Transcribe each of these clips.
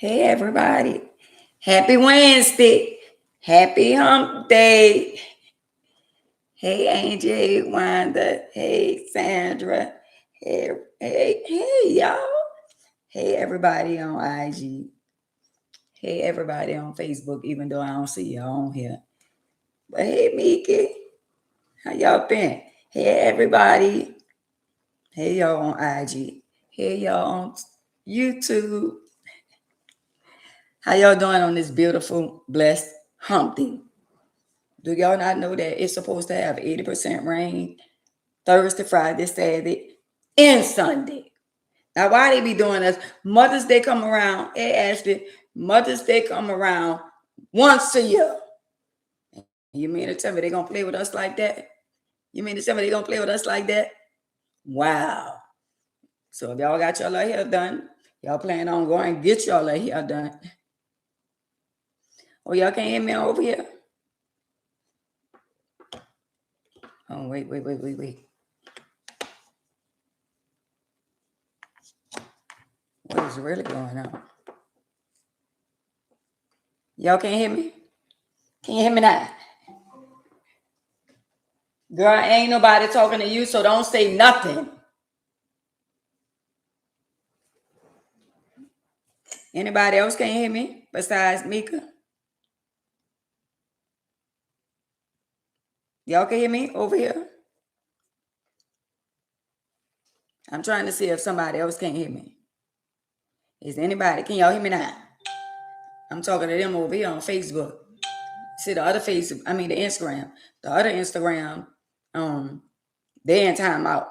Hey everybody. Happy Wednesday. Happy hump day. Hey Angie, hey Wanda, hey Sandra. Hey y'all. Hey everybody on IG. Hey everybody on Facebook, even though I don't see y'all on here. But hey Miki, how y'all been? Hey everybody. Hey y'all on IG. Hey y'all on YouTube. How y'all doing on this beautiful, blessed hump day? Do y'all not know that it's supposed to have 80% rain Thursday, Friday, Saturday, and Sunday? Now, why they be doing this? Mother's Day come around. Hey, Ashley, Mother's Day come around once a year. You mean to tell me they gonna play with us like that? You mean to tell me they gonna play with us like that? Wow. So if y'all got y'all hair done, y'all plan on going and get y'all hair done. Oh, y'all can't hear me over here? Oh, wait. What is really going on? Y'all can't hear me? Can you hear me now? Girl, ain't nobody talking to you, so don't say nothing. Anybody else can't hear me besides Mika? Y'all can hear me over here? I'm trying to see if somebody else can hear me. Is anybody? Can y'all hear me now? I'm talking to them over here on Facebook. See the other Facebook, I mean the Instagram. The other Instagram, they in timeout.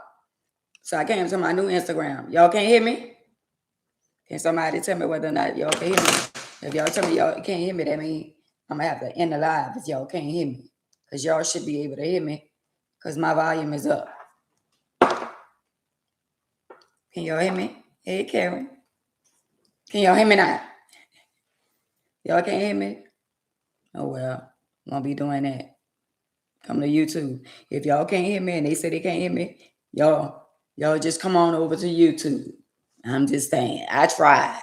So I came to my new Instagram. Y'all can't hear me? Can somebody tell me whether or not y'all can hear me? If y'all tell me y'all can't hear me, that means I'm gonna have to end the live if y'all can't hear me. Because y'all should be able to hear me because my volume is up. Can y'all hear me? Hey Karen. Can y'all hear me now? Y'all can't hear me? Oh well, won't be doing that. Come to YouTube. If y'all can't hear me and they say they can't hear me, y'all just come on over to YouTube. I'm just saying, I tried.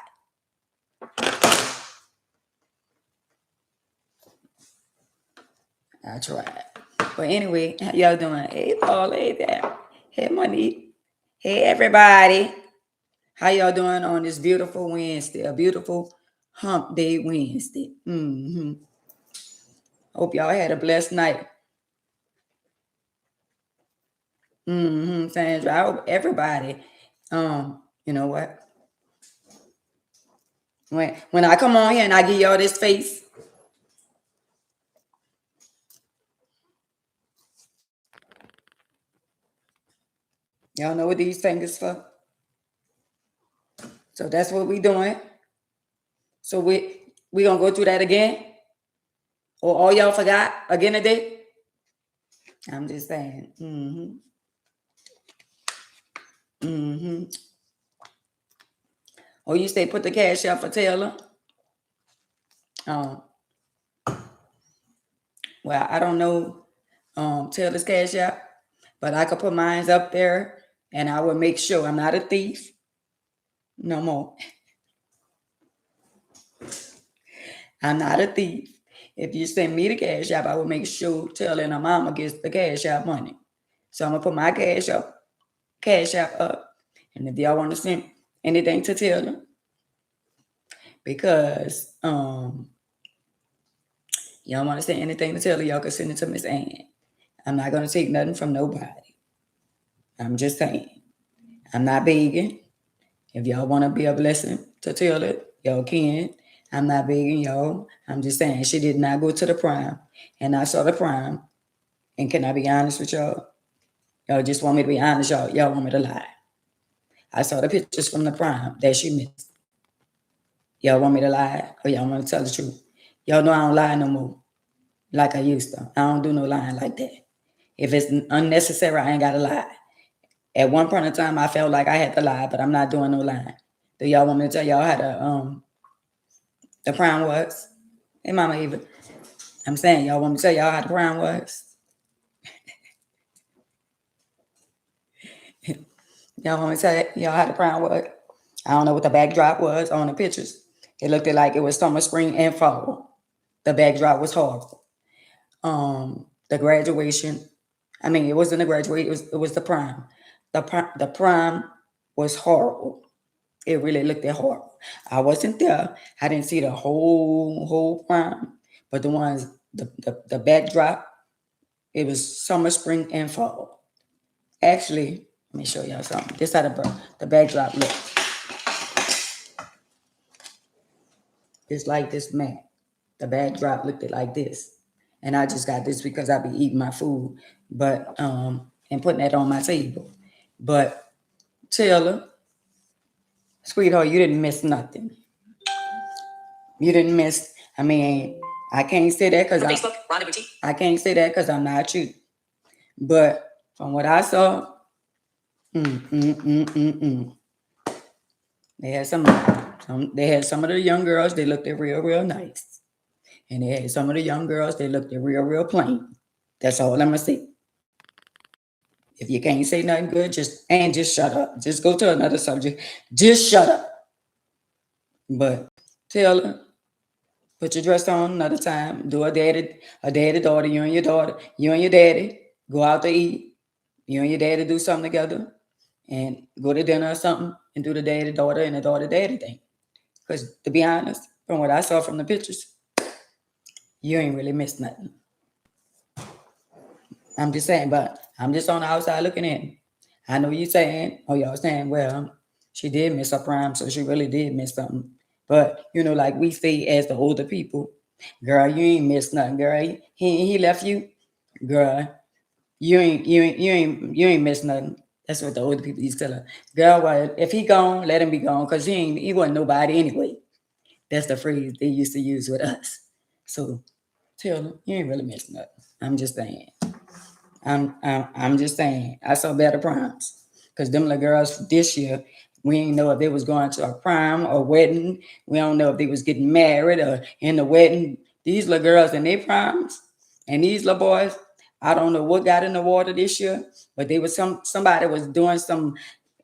But anyway, how y'all doing? Hey Paul, hey there. Hey Monique. Hey everybody. How y'all doing on this beautiful Wednesday? A beautiful hump day Wednesday. Hope y'all had a blessed night. Sandra. I hope everybody, you know what? When I come on here and I give y'all this face, y'all know what these fingers for? So that's what we doing. So we gonna go through that again? Or all y'all forgot again today? I'm just saying. Or you say put the cash out for Taylor? Well, I don't know Taylor's cash out, but I could put mine up there and I will make sure I'm not a thief no more. I'm not a thief. If you send me the cash app, I will make sure Taylor and her mama gets the cash app money. So I'm gonna put my cash app up. And if y'all want to send anything to Taylor, because y'all want to send anything to Taylor, y'all can send it to Miss Ann. I'm not gonna take nothing from nobody. I'm just saying. I'm not begging. If y'all want to be a blessing to Taylor, y'all can. I'm not begging y'all. I'm just saying she did not go to the prom. And I saw the prom. And can I be honest with y'all? Y'all just want me to be honest, y'all. Y'all want me to lie. I saw the pictures from the prom that she missed. Y'all want me to lie or y'all want to tell the truth? Y'all know I don't lie no more like I used to. I don't do no lying like that. If it's unnecessary, I ain't got to lie. At one point in time, I felt like I had to lie, but I'm not doing no lying. Do y'all want me to tell y'all how the prom was? Hey, Mama Eva. I'm saying, y'all want me to tell y'all how the prom was? Y'all want me to tell y'all how the prom was? I don't know what the backdrop was on the pictures. It looked like it was summer, spring, and fall. The backdrop was horrible. The graduation, I mean, it wasn't a graduation, it was the prom. The prom was horrible. It really looked horrible. I wasn't there. I didn't see the whole prom, but the backdrop, it was summer, spring, and fall. Actually, let me show y'all something. This how the backdrop looked. It's like this map. The backdrop looked like this. And I just got this because I be eating my food, but and putting that on my table. But Taylor, sweetheart, you didn't miss nothing. You didn't miss. I mean, I can't say that because I can't say that because I'm not you. But from what I saw, they had some of the young girls. They looked real nice, and they had some of the young girls. They looked real plain. That's all I'm gonna say. If you can't say nothing good, just shut up. Just go to another subject. Just shut up. But Taylor, put your dress on another time. Do a daddy daughter. You and your daddy go out to eat. You and your daddy do something together, and go to dinner or something, and do the daddy daughter and the daughter daddy thing. Because to be honest, from what I saw from the pictures, you ain't really missed nothing. I'm just saying, but I'm just on the outside looking in. I know you saying, y'all saying, well, she did miss her prime, so she really did miss something. But like we say as the older people, girl, you ain't missed nothing, girl. He left you, girl. You ain't missed nothing. That's what the older people used to tell her. Girl, well, if he gone, let him be gone, because he wasn't nobody anyway. That's the phrase they used to use with us. So Taylor, you ain't really missed nothing. I'm just saying. I'm just saying. I saw better proms. Because them little girls this year, we didn't know if they was going to a prom or wedding. We don't know if they was getting married or in the wedding. These little girls in their proms and these little boys, I don't know what got in the water this year, but they was somebody was doing some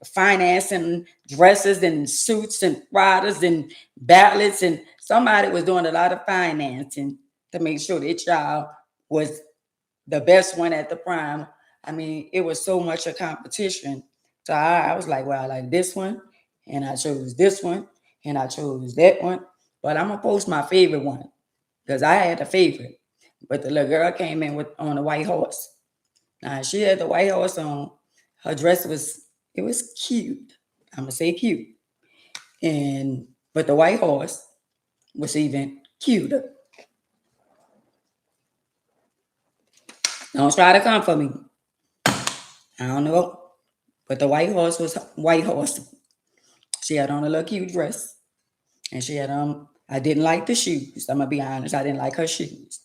financing dresses and suits and riders and ballots, and somebody was doing a lot of financing to make sure their child was the best one at the prom. I mean, it was so much a competition. So I was like, well, I like this one, and I chose this one, and I chose that one. But I'm gonna post my favorite one because I had a favorite. But the little girl came in on a white horse. Now she had the white horse on. Her dress was cute. I'm gonna say cute. But the white horse was even cuter. Don't try to come for me. I don't know. But the white horse was white horse. She had on a little cute dress. And she had I didn't like the shoes. I'm gonna be honest. I didn't like her shoes.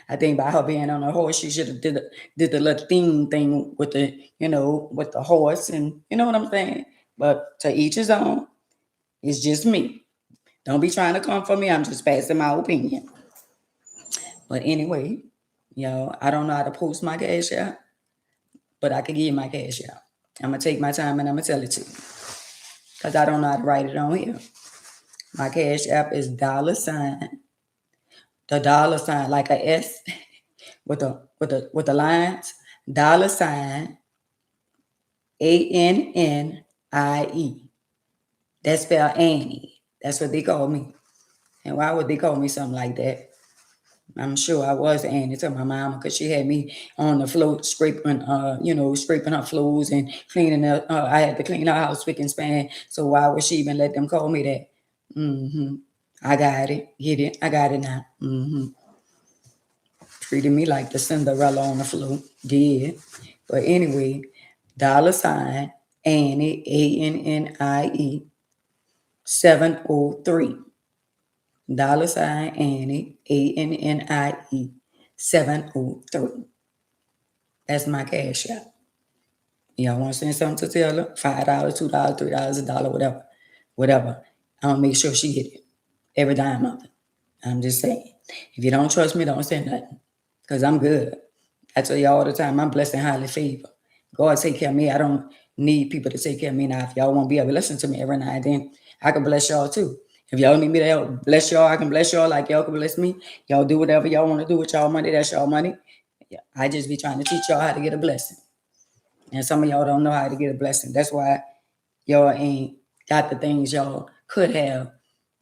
I think by her being on a horse, she should have did the little thing with with the horse, and you know what I'm saying. But to each his own. It's just me. Don't be trying to come for me. I'm just passing my opinion. But anyway, I don't know how to post my cash out, but I can give you my cash out. I'm gonna take my time and I'm gonna tell it to you, because I don't know how to write it on here. My cash app is $, the $, like a S with the lines, $, ANNIE. That's spelled Annie. That's what they call me. And why would they call me something like that? I'm sure I was Annie to my mama, because she had me on the floor scraping her floors and cleaning up. I had to clean her house spick and span. So why would she even let them call me that? I got it. Get it? I got it now. Treated me like the Cinderella on the floor. Did. But anyway, $, Annie, ANNIE, 703. $ Annie, ANNIE, 703. That's my cash out. Y'all want to send something to Taylor? $5, $2, $3, $1, whatever. I'm gonna make sure she get it. Every dime of it. I'm just saying. If you don't trust me, don't send nothing. Because I'm good. I tell you all the time, I'm blessed and highly favored. God take care of me. I don't need people to take care of me. Now, if y'all won't be able to listen to me every now and then, I can bless y'all too. If y'all need me to help bless y'all, I can bless y'all like y'all can bless me. Y'all do whatever y'all want to do with y'all money. That's y'all money. Yeah, I just be trying to teach y'all how to get a blessing. And some of y'all don't know how to get a blessing. That's why y'all ain't got the things y'all could have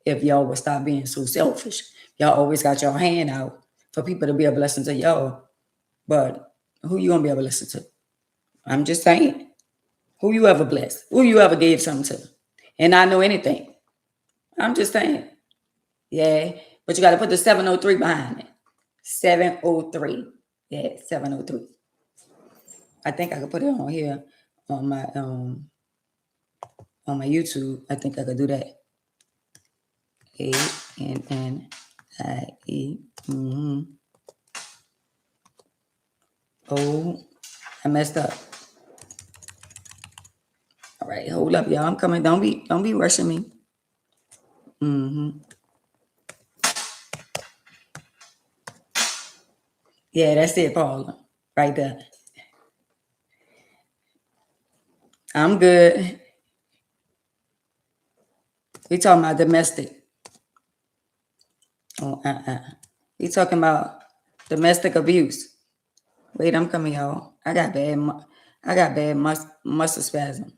if y'all would stop being so selfish. Y'all always got your hand out for people to be a blessing to y'all. But who you gonna be a blessing to? I'm just saying. Who you ever blessed? Who you ever gave something to? And not know anything. I'm just saying. Yeah. But you got to put the 703 behind it. 703. Yeah, 703. I think I could put it on here on my YouTube. I think I could do that. ANNIE. Oh, I messed up. All right, hold up, y'all. I'm coming. Don't be rushing me. Yeah, that's it, Paula. Right there. I'm good. We talking about domestic. Oh, We talking about domestic abuse. Wait, I'm coming, y'all. I got bad muscle spasm.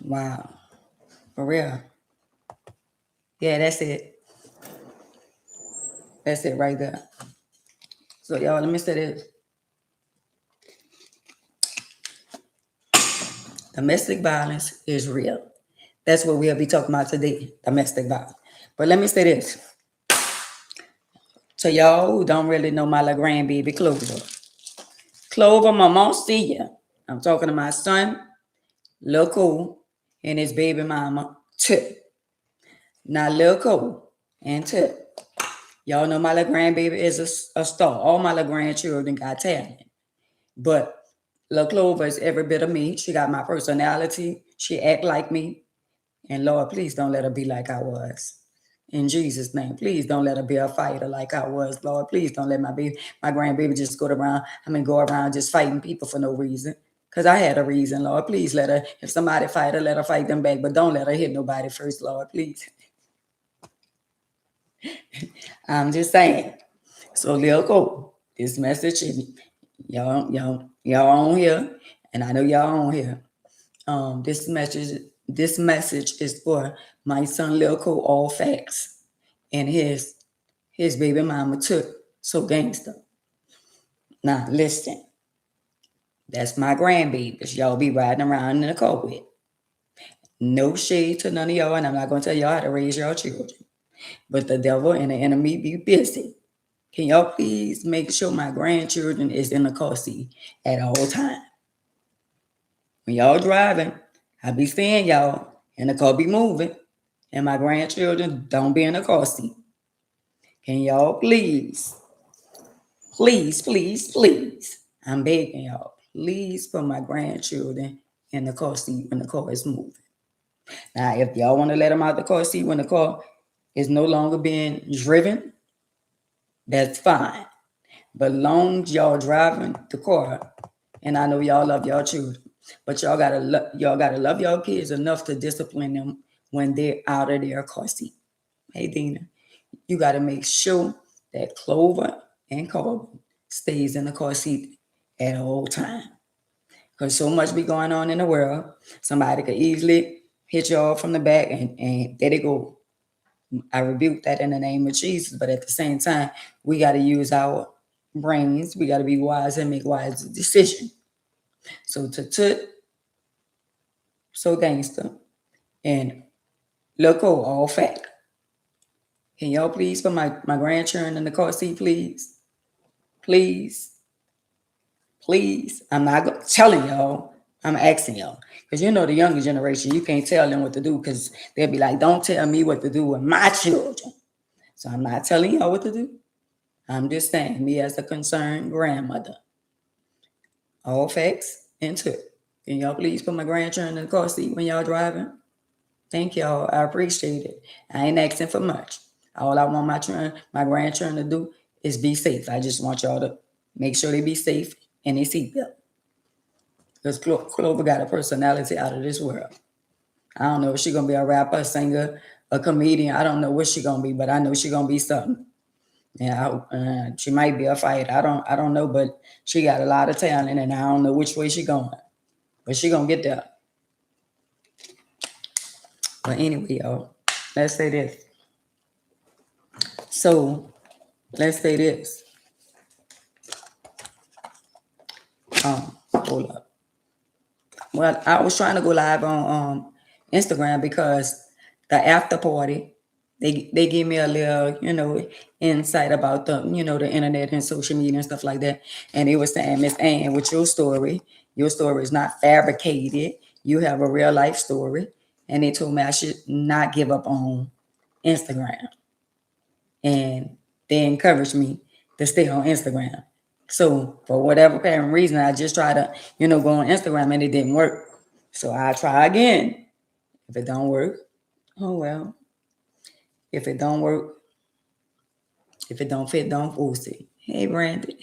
Wow, for real. Yeah, that's it. That's it right there. So y'all, let me say this. Domestic violence is real. That's what we'll be talking about today, domestic violence. But let me say this. To y'all who don't really know my little grandbaby, Clover. Clover, Mama, see ya. I'm talking to my son, Lil Cole, and his baby mama, Tip. Now, Lil Cole and Tip. Y'all know my little grandbaby is a star. All my little grandchildren got talent. But Lil Clover is every bit of me. She got my personality. She act like me. And Lord, please don't let her be like I was. In Jesus' name, please don't let her be a fighter like I was. Lord, please don't let my grandbaby just go around just fighting people for no reason. Because I had a reason, Lord. Please let her, if somebody fight her, let her fight them back. But don't let her hit nobody first, Lord, please. I'm just saying. So, Lil Cole, this message, y'all on here, and I know y'all on here. This message is for my son Lil Cole, all facts, and his baby mama Took, so gangster. Now listen, that's my grandbabies. Y'all be riding around in the car with. No shade to none of y'all, and I'm not gonna tell y'all how to raise your children. But the devil and the enemy be busy. Can y'all please make sure my grandchildren is in the car seat at all times? When y'all driving, I be seeing y'all, and the car be moving, and my grandchildren don't be in the car seat. Can y'all please, I'm begging y'all, please put my grandchildren in the car seat when the car is moving. Now, if y'all want to let them out the car seat when the car is no longer being driven, that's fine. But long as y'all driving the car, and I know y'all love y'all children, but y'all gotta love y'all kids enough to discipline them when they're out of their car seat. Hey, Dina, you gotta make sure that Clover and Corbin stays in the car seat at all times. Because so much be going on in the world. Somebody could easily hit y'all from the back and there they go. I rebuke that in the name of Jesus. But at the same time, we got to use our brains. We got to be wise and make wise decisions. So so gangster, and loco, all fat. Can y'all please put my grandchildren in the car seat, please? Please. I'm not telling y'all. I'm asking y'all. Because you know the younger generation, you can't tell them what to do because they'll be like, don't tell me what to do with my children. So I'm not telling y'all what to do. I'm just saying, me as a concerned grandmother. All facts and Tip. Can y'all please put my grandchildren in the car seat when y'all driving? Thank y'all. I appreciate it. I ain't asking for much. All I want my grandchildren to do is be safe. I just want y'all to make sure they be safe and they seatbelt. Because Clover got a personality out of this world. I don't know if she's gonna be a rapper, a singer, a comedian. I don't know what she's gonna be, but I know she's gonna be something. Yeah, she might be a fighter. I don't know, but she got a lot of talent, and I don't know which way she going, but she gonna get there. But anyway, y'all, let's say this. So let's say this. Hold up. Well, I was trying to go live on Instagram because the after party, they gave me a little, insight about the internet and social media and stuff like that. And they were saying, Miss Ann, with your story is not fabricated. You have a real life story. And they told me I should not give up on Instagram. And they encouraged me to stay on Instagram. So for whatever apparent reason, I just tried to, go on Instagram and it didn't work. So I try again. If it don't work, oh well. If it don't work, if it don't fit, don't force it. Hey, Brandy.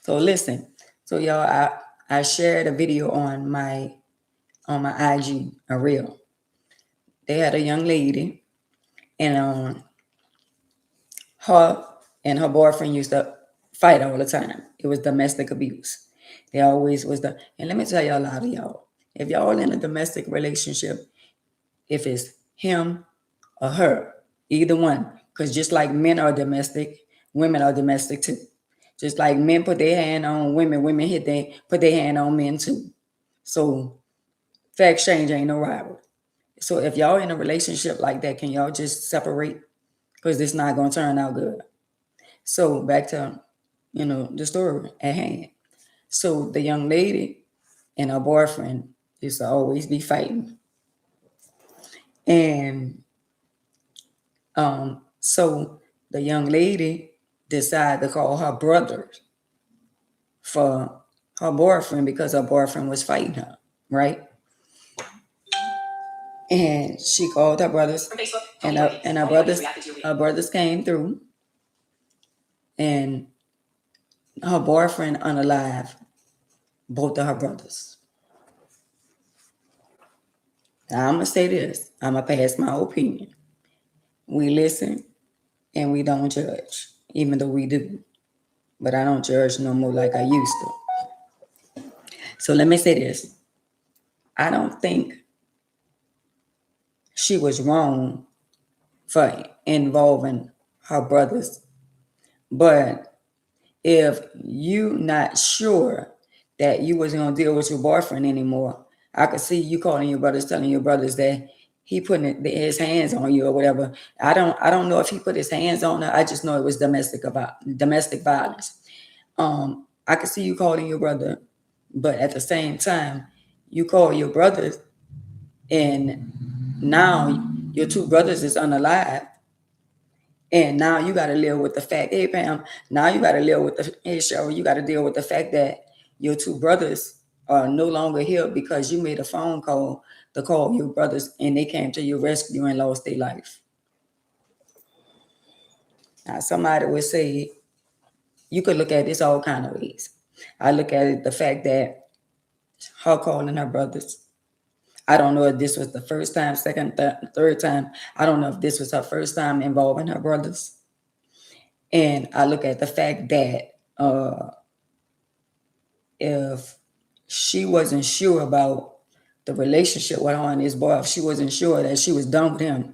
So listen. So y'all, I shared a video on my IG, a reel. They had a young lady, and her and her boyfriend used to fight all the time. It was domestic abuse. They always was and let me tell y'all a lot of y'all. If y'all in a domestic relationship, if it's him or her, either one, because just like men are domestic, women are domestic too. Just like men put their hand on women, women put their hand on men too. So fair exchange ain't no rival. So if y'all in a relationship like that, can y'all just separate? Because it's not gonna turn out good. So back to the story at hand. So the young lady and her boyfriend used to always be fighting. And so the young lady decided to call her brother for her boyfriend because her boyfriend was fighting her, right? And she called her brothers, and her brothers came through, and her boyfriend unalived both of her brothers. Now, I'm gonna say this. I'm gonna pass my opinion. We listen and we don't judge, even though we do. But I don't judge no more like I used to. So let me say this. I don't think she was wrong for involving her brothers. But if you not sure that you wasn't gonna deal with your boyfriend anymore, I could see you calling your brothers, telling your brothers that he putting his hands on you or whatever. I don't know if he put his hands on her. I just know it was domestic violence. I could see you calling your brother, but at the same time, you call your brothers, and now your two brothers is unalive. And now you got to live with the fact, hey Pam, now you got to live with hey Cheryl, you got to deal with the fact that your two brothers are no longer here because you made a phone call to call your brothers and they came to your rescue and lost their life. Now somebody would say, you could look at this all kind of ways. I look at it the fact that her calling her brothers. I don't know if this was the first time, second, third time. I don't know if this was her first time involving her brothers. And I look at the fact that if she wasn't sure about the relationship with her and his boy, if she wasn't sure that she was done with him,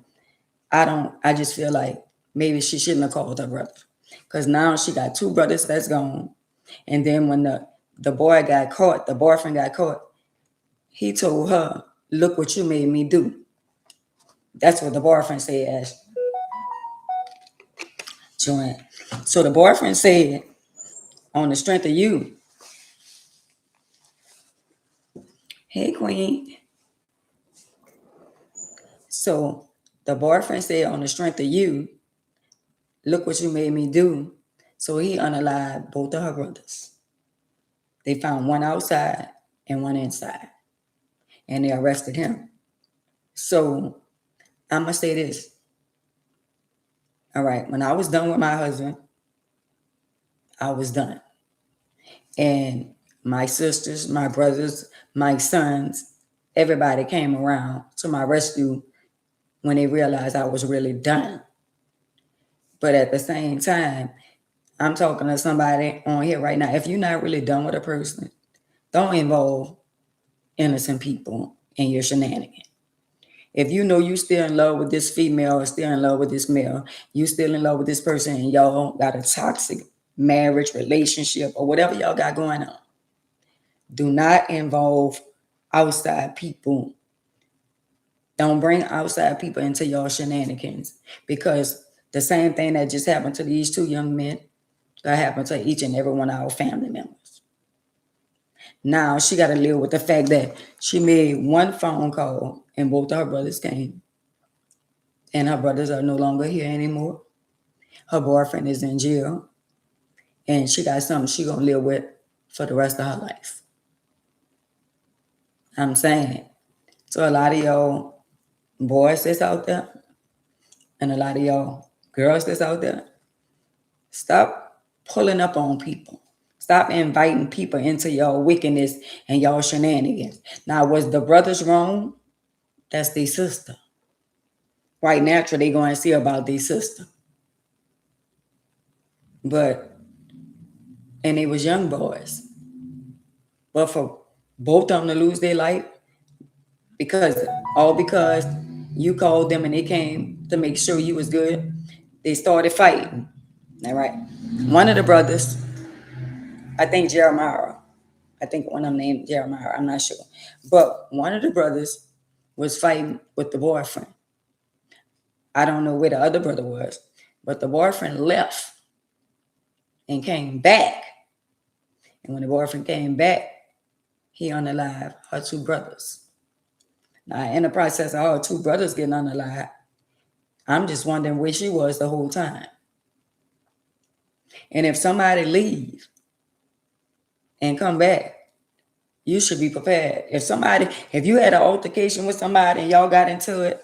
I just feel like maybe she shouldn't have called her brother. Because now she got two brothers that's gone. And then when the boy got caught, the boyfriend got caught, he told her, look what you made me do. That's what the boyfriend said, Joanne. So the boyfriend said, on the strength of you. Hey, Queen. So the boyfriend said, on the strength of you, look what you made me do. So he unalived both of her brothers. They found one outside and one inside. And they arrested him. So I'm going to say this. All right. When I was done with my husband, I was done. And my sisters, my brothers, my sons, everybody came around to my rescue when they realized I was really done. But at the same time, I'm talking to somebody on here right now. If you're not really done with a person, don't involve innocent people in your shenanigans. If you know you still in love with this female or still in love with this male, you still in love with this person and y'all got a toxic marriage, relationship, or whatever y'all got going on, do not involve outside people. Don't bring outside people into your shenanigans, because the same thing that just happened to these two young men that happened to each and every one of our family members. Now she got to live with the fact that she made one phone call and both of her brothers came. And her brothers are no longer here anymore. Her boyfriend is in jail. And she got something she going to live with for the rest of her life. I'm saying. So a lot of y'all boys that's out there and a lot of y'all girls that's out there, stop pulling up on people. Stop inviting people into your wickedness and your shenanigans. Now, was the brothers wrong? That's their sister. Right, naturally, they going to see about their sister. But, and they was young boys. But for both of them to lose their life, because you called them and they came to make sure you was good, they started fighting. All right. One of the brothers, I think Jeremiah, I think one of them named Jeremiah, I'm not sure. But one of the brothers was fighting with the boyfriend. I don't know where the other brother was, but the boyfriend left and came back. And when the boyfriend came back, he unalived her two brothers. Now, in the process of her two brothers getting unalived, I'm just wondering where she was the whole time. And if somebody leave and come back, you should be prepared. If you had an altercation with somebody and y'all got into it,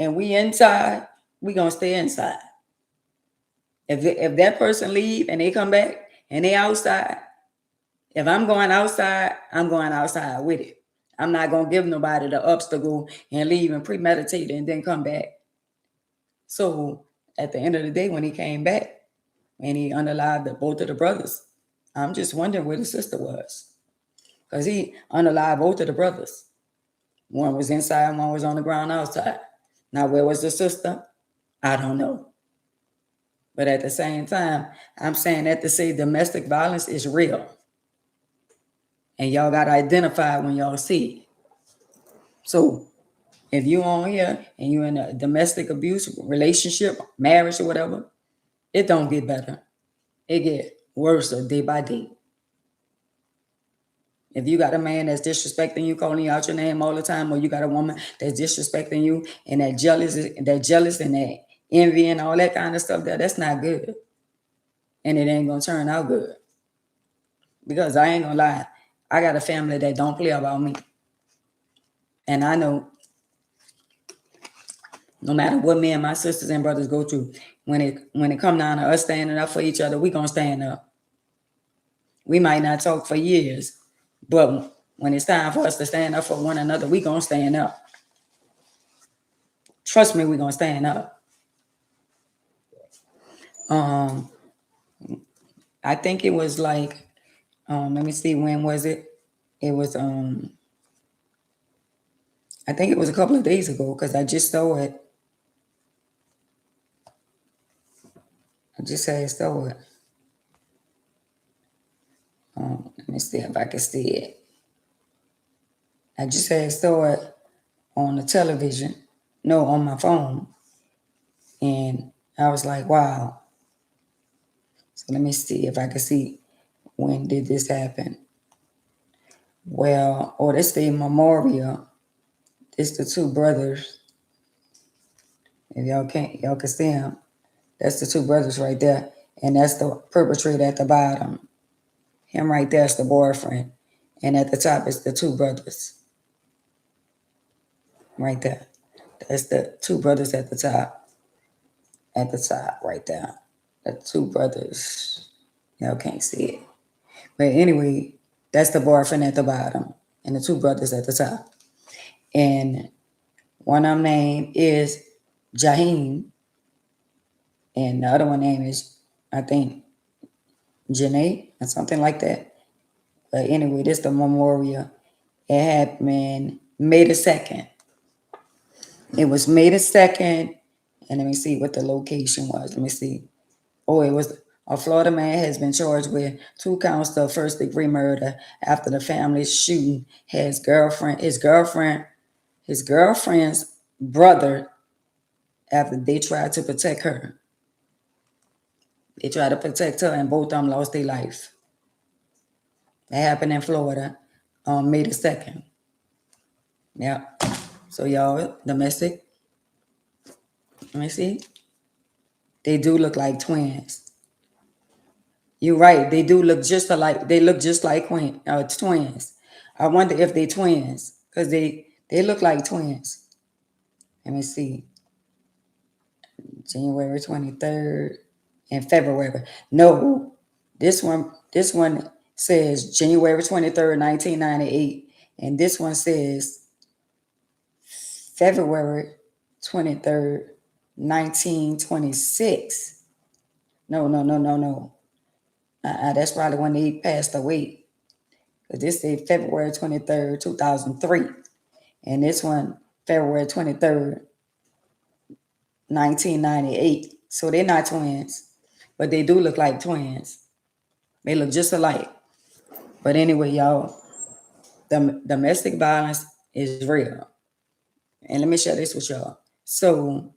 and we inside, we gonna stay inside. If that person leave and they come back and they outside, if I'm going outside, I'm going outside with it. I'm not gonna give nobody the obstacle and leave and premeditate and then come back. So at the end of the day, when he came back and he unalived both of the brothers, I'm just wondering where the sister was. Because he unalived both of the brothers. One was inside, one was on the ground outside. Now, where was the sister? I don't know. But at the same time, I'm saying that to say domestic violence is real. And y'all got to identify when y'all see it. So if you on here and you're in a domestic abuse relationship, marriage or whatever, it don't get better. It get worse day by day. If you got a man that's disrespecting you, calling you out your name all the time, or you got a woman that's disrespecting you and that jealous and that envy and all that kind of stuff, that's not good. And it ain't gonna turn out good. Because I ain't gonna lie, I got a family that don't play about me. And I know no matter what me and my sisters and brothers go through, when it come down to us standing up for each other, we gonna stand up. We might not talk for years, but when it's time for us to stand up for one another, we gonna stand up. Trust me, we gonna stand up. I think it was like, let me see, when was it? It was I think it was a couple of days ago, because I just saw it. Saw it. Let me see if I can see it. I just saw it on the television. No, on my phone. And I was like, wow. So let me see if I can see, when did this happen? Well, this the memorial. It's the two brothers. If y'all can see them. That's the two brothers right there. And that's the perpetrator at the bottom. Him right there is the boyfriend. And at the top is the two brothers. Right there. That's the two brothers at the top. At the top, right there. The two brothers. Y'all can't see it. But anyway, that's the boyfriend at the bottom. and the two brothers at the top. And one of them name is Jaheim, and the other one name is, I think, Janae or something like that. But anyway, this the memorial. It happened May the 2nd. It was May the 2nd, and let me see what the location was. Let me see. Oh, it was a Florida man has been charged with 2 counts of first-degree murder after the family's shooting his girlfriend's brother after they tried to protect her. They tried to protect her, and both of them lost their life. That happened in Florida on May the 2nd. Yeah. So y'all, domestic. Let me see. They do look like twins. You're right. They do look just alike. They look just like twins. I wonder if they twins because they look like twins. Let me see. January 23rd and February. No, this one says January 23rd, 1998, and this one says February 23rd, 1926. No. That's probably when he passed away. Because this is February 23rd, 2003. And this one, February 23rd, 1998. So they're not twins, but they do look like twins. They look just alike. But anyway, y'all, the domestic violence is real. And let me share this with y'all. So,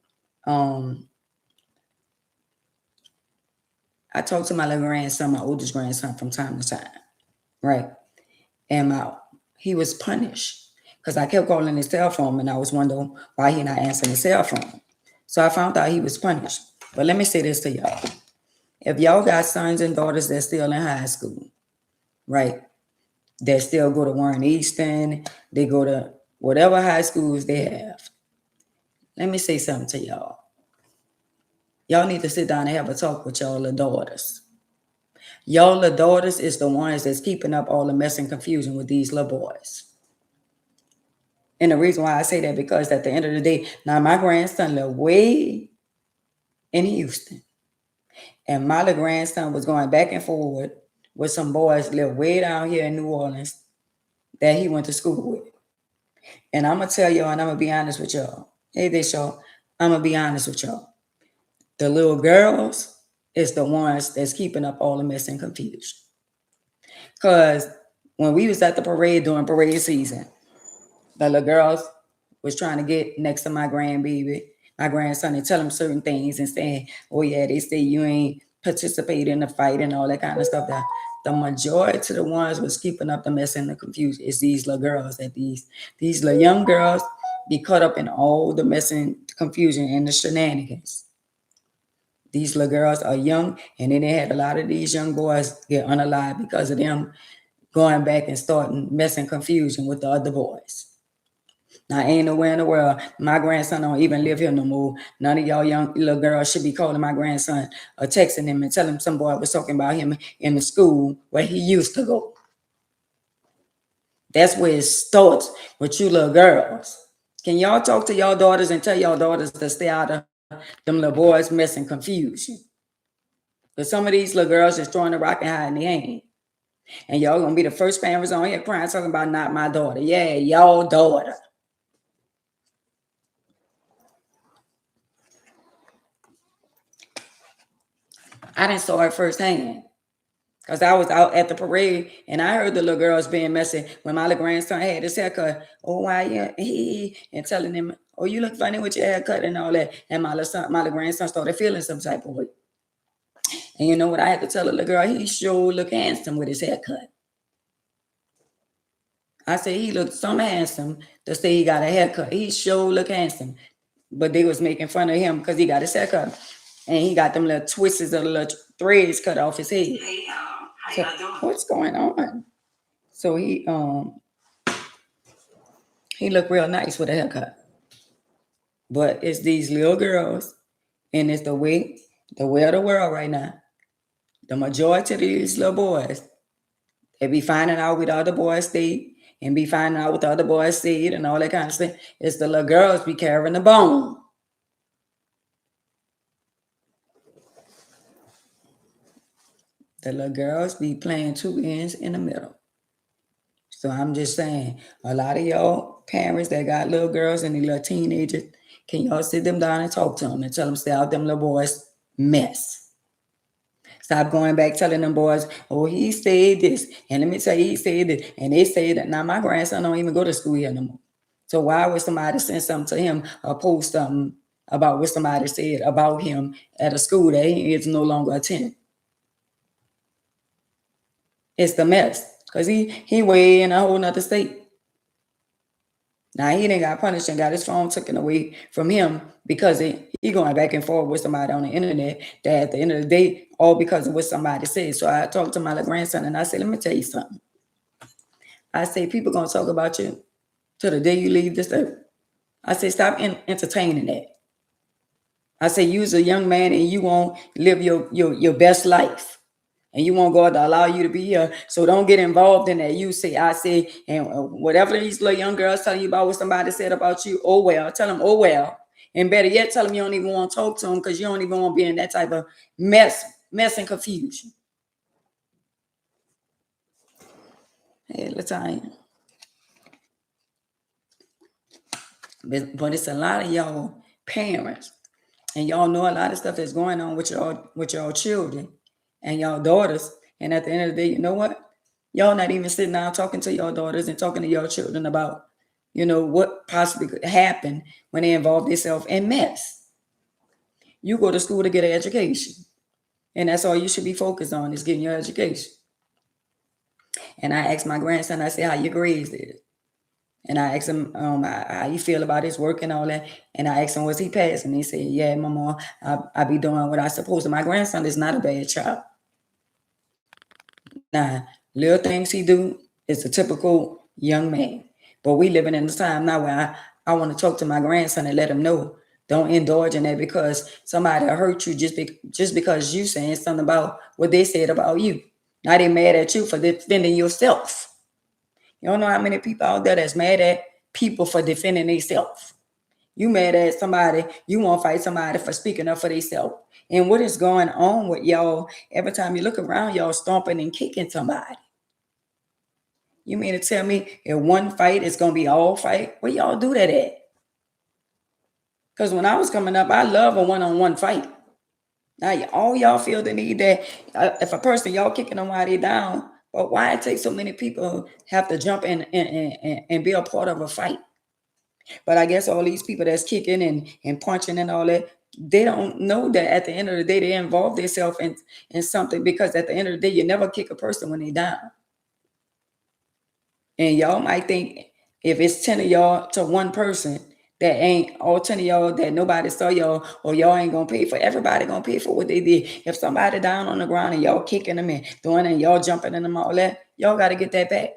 I talk to my little grandson, my oldest grandson, from time to time, right? And he was punished because I kept calling his cell phone, and I was wondering why he not answering his cell phone. So I found out he was punished. But let me say this to y'all. If y'all got sons and daughters that's still in high school, right, that still go to Warren Easton, they go to whatever high schools they have, let me say something to y'all. Y'all need to sit down and have a talk with y'all little daughters. Y'all little daughters is the ones that's keeping up all the mess and confusion with these little boys. And the reason why I say that, because at the end of the day, now my grandson lived way in Houston. And my little grandson was going back and forward with some boys live way down here in New Orleans that he went to school with. And I'm going to tell y'all, and I'm going to be honest with y'all. Hey, y'all, I'm going to be honest with y'all. The little girls is the ones that's keeping up all the mess and confusion. Because when we was at the parade during parade season, the little girls was trying to get next to my grandson, and tell him certain things and saying, oh yeah, they say you ain't participate in the fight and all that kind of stuff. That the majority of the ones was keeping up the mess and the confusion is these little girls. That these little young girls be caught up in all the mess and confusion and the shenanigans. These little girls are young, and then they had a lot of these young boys get unalived because of them going back and starting mess and confusion with the other boys. Now, ain't nowhere in the world. My grandson don't even live here no more. None of y'all young little girls should be calling my grandson or texting him and telling him some boy was talking about him in the school where he used to go. That's where it starts with you little girls. Can y'all talk to y'all daughters and tell y'all daughters to stay out of them little boys' mess and confusion? But some of these little girls just throwing the rock and hiding their hand. And y'all gonna be the first parents on here crying, talking about not my daughter. Yeah, y'all daughter. I didn't saw it firsthand because I was out at the parade and I heard the little girls being messy when my little grandson had his haircut. Oh, why you? And telling him, oh, you look funny with your haircut and all that. And my little grandson started feeling some type of way. And you know what? I had to tell the little girl, he sure look handsome with his haircut. I said, he looked so handsome to say he got a haircut. He sure look handsome. But they was making fun of him because he got his haircut. And he got them little twists of the little threads cut off his head. Hey, how y'all doing? What's going on? So he looked real nice with a haircut. But it's these little girls, and it's the way of the world right now. The majority of these little boys, they be finding out with other boys stay and be finding out what the other boys said and all that kind of stuff. It's the little girls be carrying the bone. The little girls be playing two ends in the middle. So I'm just saying, a lot of y'all parents that got little girls and the little teenagers, can y'all sit them down and talk to them and tell them stay out them little boys' mess. Stop going back telling them boys, oh, he said this. And let me tell you, he said this. And they say that now my grandson don't even go to school here no more. So why would somebody send something to him or post something about what somebody said about him at a school that he is no longer attending? It's the mess. Because he way in a whole nother state. Now he didn't got punished and got his phone taken away from him because he going back and forth with somebody on the internet that at the end of the day, all because of what somebody said. So I talked to my little grandson and I said, let me tell you something. I say, people going to talk about you till the day you leave this earth. I say, stop entertaining that. I say, you's a young man and you won't live your best life. And you want God to allow you to be here. So don't get involved in that. You say, I say, and whatever these little young girls telling you about what somebody said about you, oh well. Tell them, oh well. And better yet, tell them you don't even want to talk to them because you don't even want to be in that type of mess and confusion. Hey, Latanya. But it's a lot of y'all parents, and y'all know a lot of stuff that's going on with y'all children and y'all daughters. And at the end of the day, you know what? Y'all not even sitting down talking to your daughters and talking to your children about, what possibly could happen when they involve themselves in mess. You go to school to get an education. And that's all you should be focused on is getting your education. And I asked my grandson, I said, how your grades is? And I asked him how you feel about his work and all that. And I asked him, was he passing? He said, yeah, Mama, I be doing what I supposed to. My grandson is not a bad child. Now, little things he do is a typical young man. But we living in a time now where I want to talk to my grandson and let him know, don't indulge in that because somebody hurt you just because you saying something about what they said about you. Now they mad at you for defending yourself. You don't know how many people out there that's mad at people for defending themselves. You mad at somebody, you want to fight somebody for speaking up for themselves. And what is going on with y'all? Every time you look around, y'all stomping and kicking somebody. You mean to tell me if one fight is going to be all fight? Where y'all do that at? Because when I was coming up, I love a one-on-one fight. Now, all y'all feel the need that if a person, y'all kicking them while they down, but why it takes so many people have to jump in and be a part of a fight? But I guess all these people that's kicking and punching and all that, they don't know that at the end of the day, they involve themselves in something because at the end of the day, you never kick a person when they down. And y'all might think if it's 10 of y'all to one person, that ain't all 10 of y'all that nobody saw y'all or y'all ain't gonna pay for. Everybody gonna pay for what they did. If somebody down on the ground and y'all kicking them and doing it and y'all jumping in them all that, y'all got to get that back.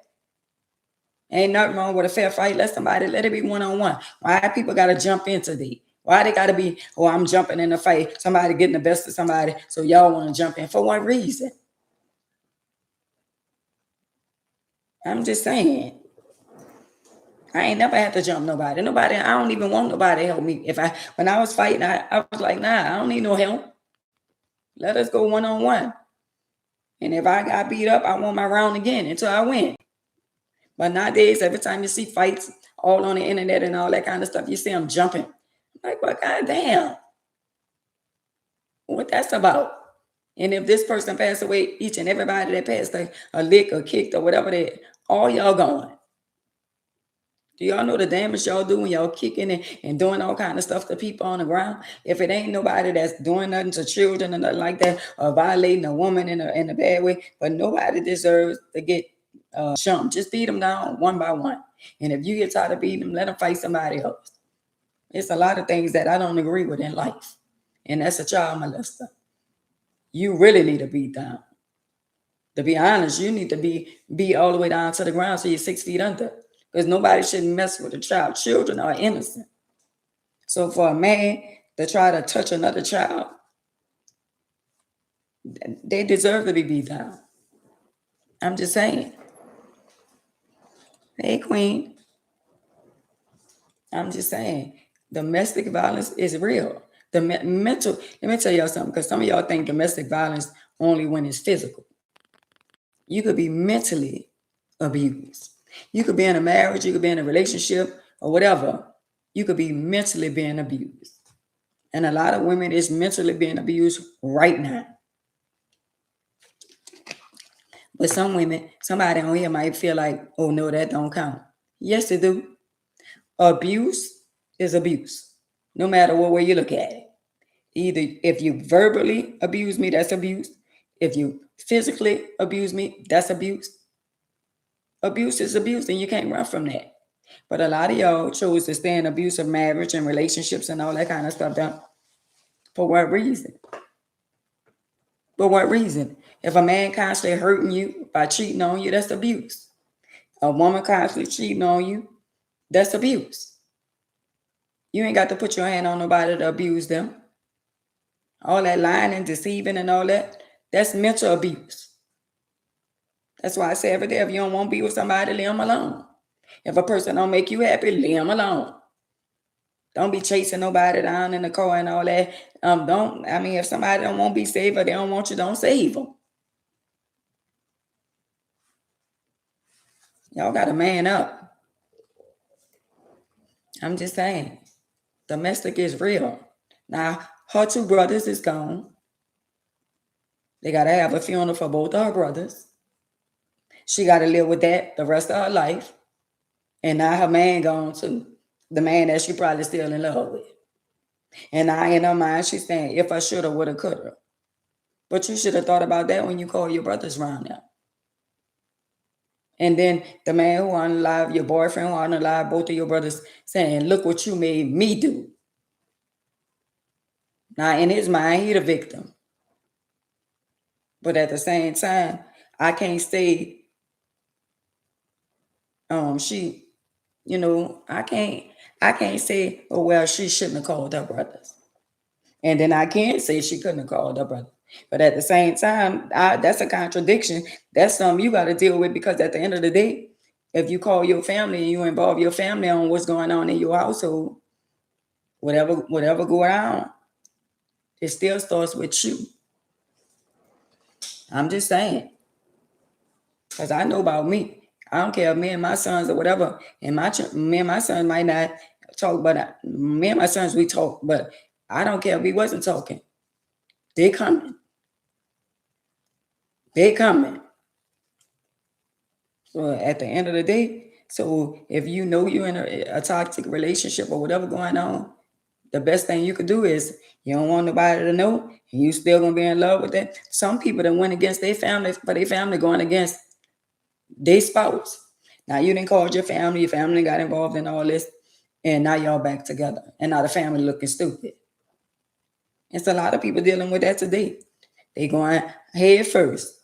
Ain't nothing wrong with a fair fight. Let it be one-on-one. Why people got to jump into the? Why they got to be, oh, I'm jumping in a fight. Somebody getting the best of somebody. So y'all want to jump in. For what reason? I'm just saying. I ain't never had to jump nobody. I don't even want nobody to help me. When I was fighting, I was like, nah, I don't need no help. Let us go one-on-one. And if I got beat up, I want my round again until I win. But nowadays, every time you see fights all on the internet and all that kind of stuff, you see them jumping. I'm like, well, goddamn. What that's about? And if this person passed away, each and everybody that passed a lick or kicked or whatever, all y'all going. Do y'all know the damage y'all do when y'all kicking and doing all kind of stuff to people on the ground? If it ain't nobody that's doing nothing to children and nothing like that, or violating a woman in a bad way, but nobody deserves to get jumped. Just beat them down one by one. And if you get tired of beating them, let them fight somebody else. It's a lot of things that I don't agree with in life. And that's a child molester. You really need to beat down. To be honest, you need to be all the way down to the ground so you're 6 feet under. Because nobody shouldn't mess with a child. Children are innocent. So for a man to try to touch another child, they deserve to be beat down. I'm just saying. Hey, Queen. I'm just saying, domestic violence is real. The mental, let me tell y'all something, because some of y'all think domestic violence only when it's physical. You could be mentally abused. You could be in a marriage, you could be in a relationship or whatever. You could be mentally being abused. And a lot of women is mentally being abused right now. But some women, somebody on here might feel like, oh no, that don't count. Yes, it do. Abuse is abuse, no matter what way you look at it. Either if you verbally abuse me, that's abuse. If you physically abuse me, that's abuse. Abuse is abuse, and you can't run from that. But a lot of y'all chose to stay in abusive marriage and relationships and all that kind of stuff down. For what reason? For what reason? If a man constantly hurting you by cheating on you, that's abuse. A woman constantly cheating on you, that's abuse. You ain't got to put your hand on nobody to abuse them. All that lying and deceiving and all that, that's mental abuse. That's why I say every day, if you don't want to be with somebody, leave them alone. If a person don't make you happy, leave them alone. Don't be chasing nobody down in the car and all that. If somebody don't want to be saved or they don't want you, don't save them. Y'all got to man up. I'm just saying, domestic is real. Now, her two brothers is gone. They got to have a funeral for both of her brothers. She got to live with that the rest of her life. And now her man gone too. The man that she probably still in love with. And now in her mind, she's saying, if I shoulda, woulda, coulda. But you should have thought about that when you call your brothers around now. And then the man who unalived your boyfriend, who unalived both of your brothers, saying, look what you made me do. Now, in his mind, he the victim. But at the same time, I can't say I can't say, oh well, she shouldn't have called her brothers. And then I can't say she couldn't have called her brother. But at the same time, that's a contradiction. That's something you got to deal with, because at the end of the day, if you call your family and you involve your family on what's going on in your household, whatever go on, it still starts with you. I'm just saying, because I know about me. I don't care if me and my sons or whatever, and me and my sons might not talk, but me and my sons, we talk, but I don't care if we wasn't talking. They coming. They coming. So at the end of the day, so if you know you're in a toxic relationship or whatever going on, the best thing you could do is you don't want nobody to know, and you still gonna be in love with that. Some people that went against their family, for their family going against their spouse. Now you didn't call your family got involved in all this, and now y'all back together, and now the family looking stupid. It's a lot of people dealing with that today. They going head first.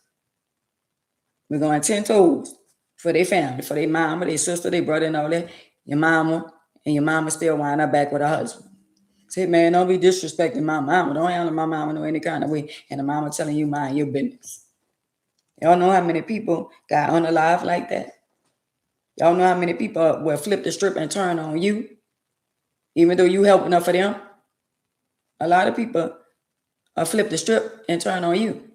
We're going 10 toes for their family, for their mama, their sister, their brother, and all that. Your mama still wind up back with her husband. Say, man, don't be disrespecting my mama. Don't handle my mama no any kind of way. And the mama telling you mind your business. Y'all know how many people got unalive like that? Y'all know how many people will flip the strip and turn on you, even though you helping up for them? A lot of people flip the strip and turn on you.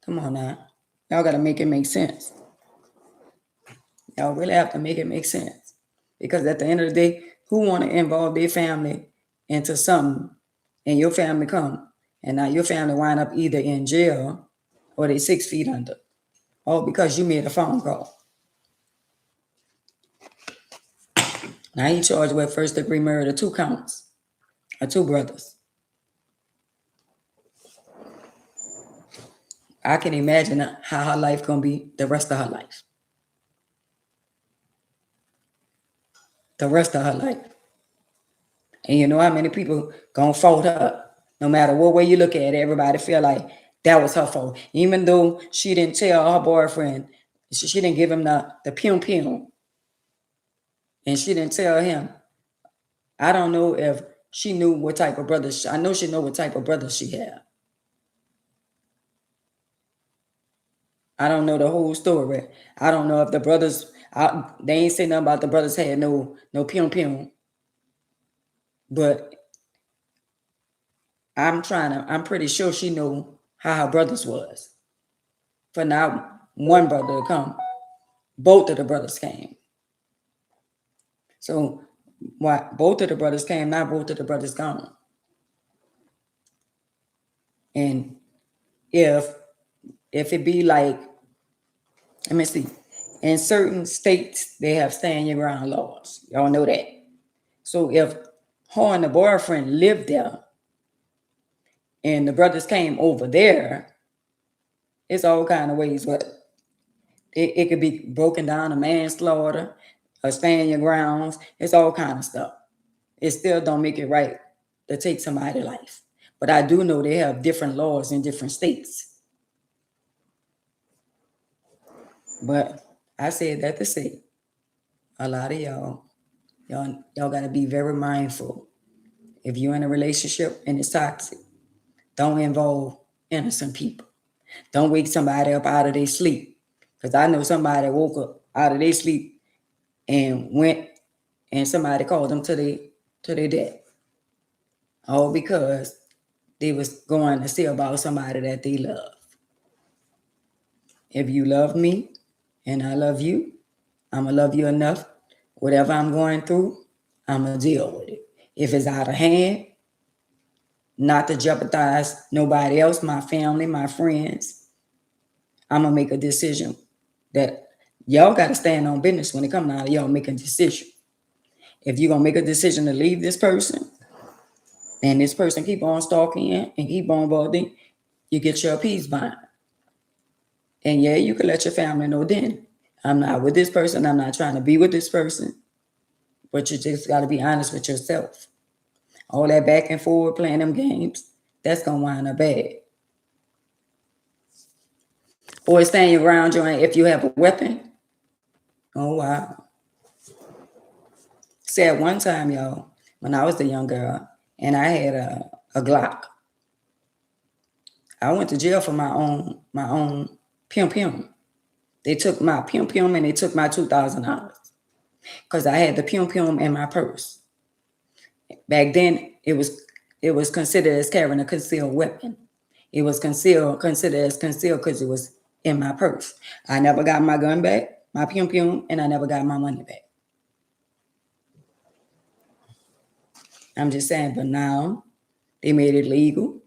Come on now. Y'all got to make it make sense. Y'all really have to make it make sense. Because at the end of the day, who want to involve their family into something, and your family come, and now your family wind up either in jail or they 6 feet under, all because you made a phone call. Now he charged with first-degree murder, 2 counts, or 2 brothers. I can imagine how her life gonna be the rest of her life. The rest of her life. And you know how many people gonna fault her? No matter what way you look at it, everybody feel like that was her fault. Even though she didn't tell her boyfriend, she didn't give him the pium. And she didn't tell him. I don't know if she knew what type of brother. I know she know what type of brother she had. I don't know the whole story. I don't know if the brothers, They ain't say nothing about the brothers had no pium, but I'm pretty sure she knew how her brothers was. For now, one brother to come, both of the brothers came. So why both of the brothers came, not both of the brothers gone. And if it be like, let me see, in certain states they have stand your ground laws. Y'all know that. So if her and the boyfriend lived there and the brothers came over there, it's all kind of ways, but it could be broken down to manslaughter, or stand your grounds. It's all kind of stuff. It still don't make it right to take somebody's life. But I do know they have different laws in different states. But I said that to say, a lot of y'all got to be very mindful. If you're in a relationship and it's toxic, don't involve innocent people. Don't wake somebody up out of their sleep. Because I know somebody woke up out of their sleep and went and somebody called them to their death. All because they was going to see about somebody that they love. If you love me and I love you, I'm going to love you enough. Whatever I'm going through, I'm going to deal with it. If it's out of hand, not to jeopardize nobody else, my family, my friends, I'm going to make a decision that y'all got to stand on business when it comes out of y'all making a decision. If you're going to make a decision to leave this person and this person keep on stalking you and keep on bothering, you get your peace behind. And yeah, you can let your family know then, I'm not with this person. I'm not trying to be with this person. But you just got to be honest with yourself. All that back and forward playing them games, that's going to wind up bad. Or stand your ground, joint, if you have a weapon. Oh, wow. See, at one time, y'all, when I was a young girl and I had a Glock, I went to jail for my own pium. They took my pium and they took my $2,000 because I had the pium in my purse. Back then, it was considered as carrying a concealed weapon. It was considered as concealed because it was in my purse. I never got my gun back, my pium, and I never got my money back. I'm just saying, but now they made it legal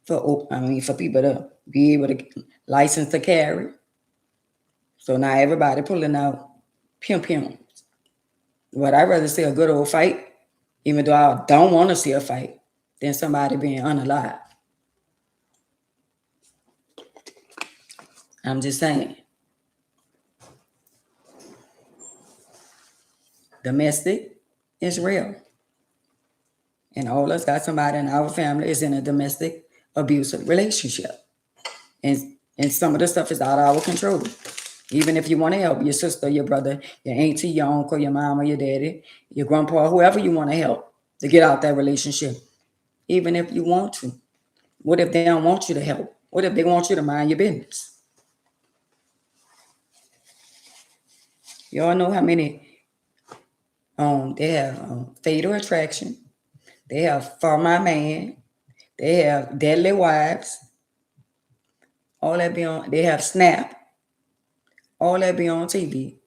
for people to be able to license to carry. So now everybody pulling out piums. But I'd rather see a good old fight, even though I don't want to see a fight, than somebody being unalive. I'm just saying. Domestic is real. And all of us got somebody in our family is in a domestic abusive relationship. And some of the stuff is out of our control. Even if you want to help your sister, your brother, your auntie, your uncle, your mama, your daddy, your grandpa, whoever you want to help to get out that relationship. Even if you want to. What if they don't want you to help? What if they want you to mind your business? Y'all know how many they have Fatal Attraction. They have For My Man. They have Deadly Wives. All that be on. They have Snap. All that be on TV.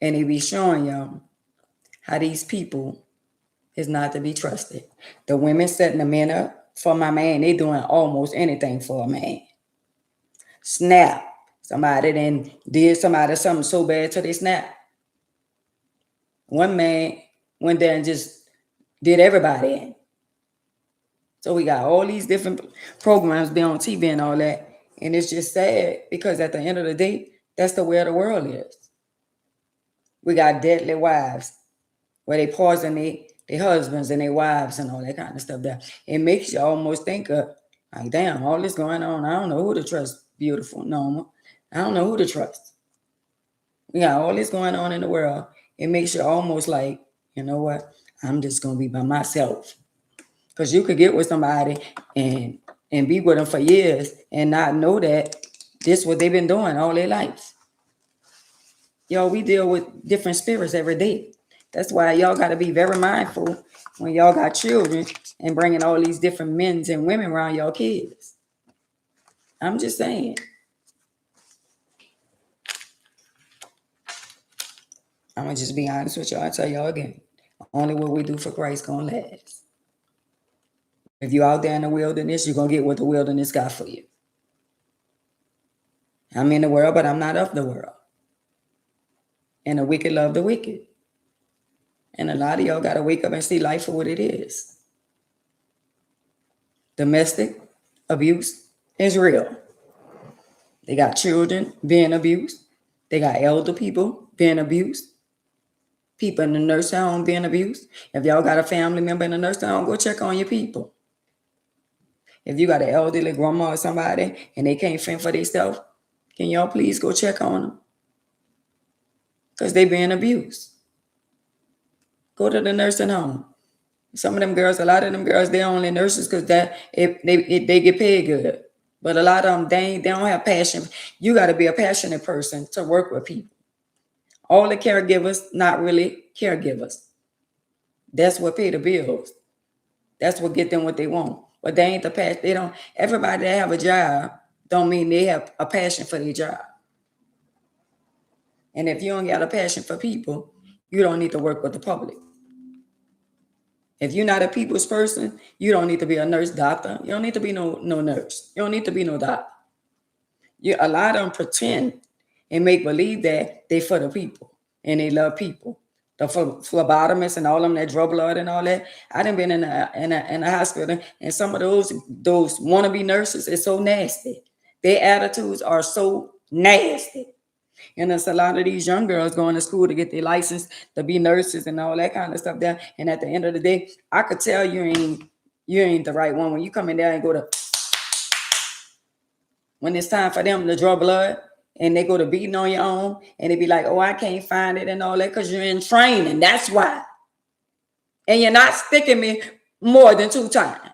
And they be showing y'all how these people is not to be trusted. The women setting the men up for my man. They doing almost anything for a man. Snap. Somebody then did somebody something so bad till they snap. One man went there and just did everybody in. So we got all these different programs be on TV and all that. And it's just sad because at the end of the day, that's the way the world is. We got Deadly Wives where they poison their husbands and their wives and all that kind of stuff there. It makes you almost think of, like, damn, all this going on. I don't know who to trust, beautiful Norma. I don't know who to trust. We got all this going on in the world. It makes you almost like, you know what? I'm just going to be by myself. Because you could get with somebody and be with them for years and not know that this is what they've been doing all their lives. Y'all, we deal with different spirits every day. That's why y'all got to be very mindful when y'all got children and bringing all these different men and women around y'all kids. I'm just saying. I'm going to just be honest with y'all. I tell y'all again, only what we do for Christ going to last. If you're out there in the wilderness, you're going to get what the wilderness got for you. I'm in the world, but I'm not of the world. And the wicked love the wicked. And a lot of y'all got to wake up and see life for what it is. Domestic abuse is real. They got children being abused. They got elder people being abused. People in the nursing home being abused. If y'all got a family member in the nursing home, go check on your people. If you got an elderly grandma or somebody and they can't fend for themselves, can y'all please go check on them? Because they being abused. Go to the nursing home. Some of them girls, a lot of them girls, they're only nurses because they get paid good. But a lot of them, they don't have passion. You got to be a passionate person to work with people. All the caregivers, not really caregivers. That's what pay the bills. That's what get them what they want. But they ain't the passion. They don't. Everybody that have a job don't mean they have a passion for their job. And if you don't got a passion for people, you don't need to work with the public. If you're not a people's person, you don't need to be a nurse, doctor. You don't need to be no nurse. You don't need to be no doctor. A lot of them pretend and make believe that they for the people and they love people. The phlebotomists and all of them that draw blood and all that. I done been in a hospital, and some of those wannabe nurses is so nasty. Their attitudes are so nasty. And there's a lot of these young girls going to school to get their license to be nurses and all that kind of stuff there. And at the end of the day, I could tell you ain't the right one when you come in there and go to, when it's time for them to draw blood and they go to beating on your own and they be like, oh, I can't find it and all that because you're in training. That's why. And you're not sticking me more than 2 times.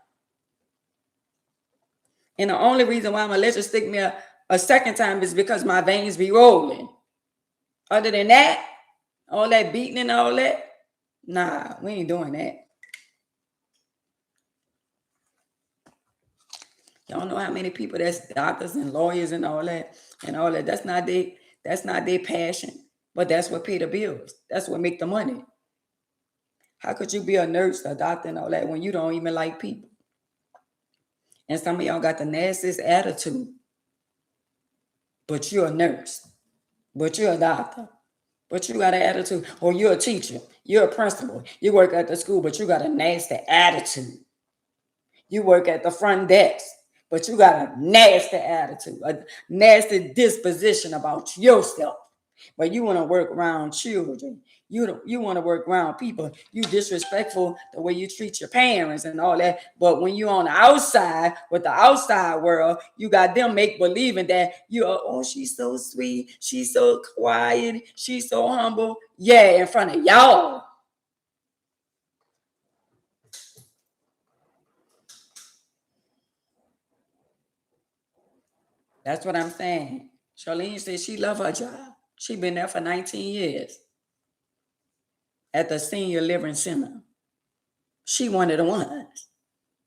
And the only reason why I'm going to let you stick me a second time is because my veins be rolling. Other than that, all that beating and all that, nah, we ain't doing that. Y'all know how many people that's doctors and lawyers and all that. That's not their passion, but that's what pay the bills. That's what make the money. How could you be a nurse, a doctor, and all that when you don't even like people? And some of y'all got the nastiest attitude, but you're a nurse, but you're a doctor, but you got an attitude, or you're a teacher, you're a principal, you work at the school, but you got a nasty attitude. You work at the front desk, but you got a nasty attitude, a nasty disposition about yourself. But you want to work around children. You want to work around people. You disrespectful the way you treat your parents and all that. But when you on the outside with the outside world, you got them make believing that she's so sweet, she's so quiet, she's so humble. Yeah, in front of y'all. That's what I'm saying. Charlene said she love her job. She been there for 19 years at the Senior Living Center. She one of the ones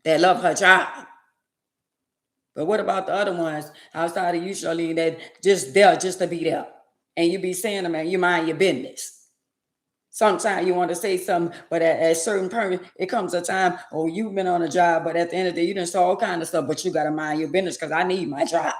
that love her job. But what about the other ones outside of you, Charlene, that just there just to be there? And you be saying them and you mind your business. Sometimes you want to say something, but at a certain point, it comes a time, you've been on a job, but at the end of the day, you done saw all kind of stuff, but you got to mind your business because I need my job.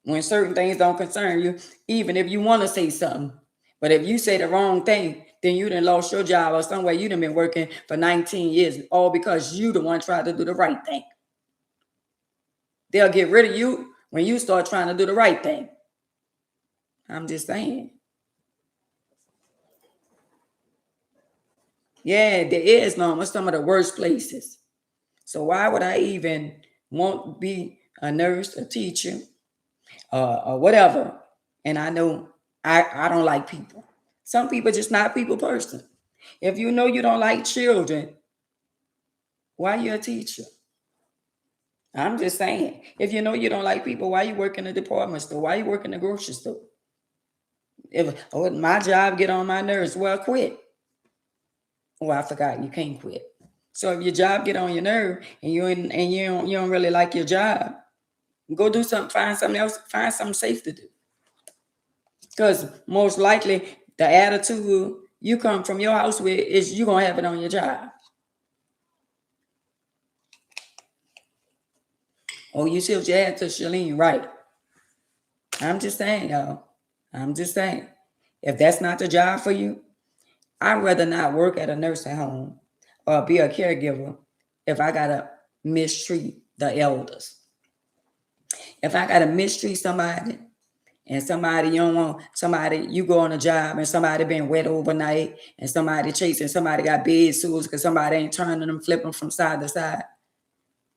When certain things don't concern you, even if you want to say something, but if you say the wrong thing, then you done lost your job or somewhere you done been working for 19 years, all because you the one tried to do the right thing. They'll get rid of you when you start trying to do the right thing. I'm just saying. Yeah, there is some of the worst places. So why would I even want to be a nurse, a teacher, or whatever? And I know I don't like people. Some people just not a people person. If you know you don't like children, why you a teacher? I'm just saying. If you know you don't like people, why you work in the department store? Why you work in the grocery store? If my job get on my nerves, well, quit. Oh, I forgot you can't quit. So if your job get on your nerve and you don't really like your job, go do something, find something else, find something safe to do. Because most likely the attitude you come from your house with is you gonna have it on your job. Oh, you tilt your hat to Shalene, right? I'm just saying, y'all. I'm just saying. If that's not the job for you, I'd rather not work at a nursing home or be a caregiver if I gotta mistreat the elders. If I gotta mistreat somebody and somebody you don't want, somebody you go on a job and somebody been wet overnight and somebody chasing, somebody got bed sores because somebody ain't turning them, flipping from side to side.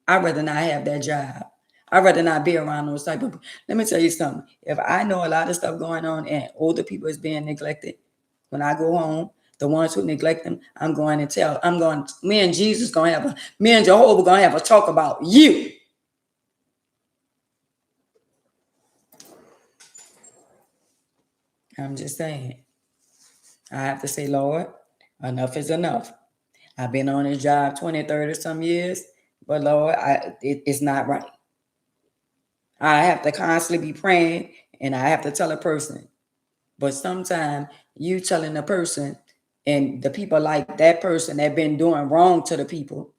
I'd rather not have that job. I'd rather not be around those type of people. Let me tell you something. If I know a lot of stuff going on and older people is being neglected, when I go home, the ones who neglect them, I'm going to tell. Me and Jesus gonna have me and Jehovah gonna have a talk about you. I'm just saying. I have to say, Lord, enough is enough. I've been on this job 20, 30 some years, but Lord, it's not right. I have to constantly be praying and I have to tell a person. But sometimes you telling a person and the people like that person that been doing wrong to the people,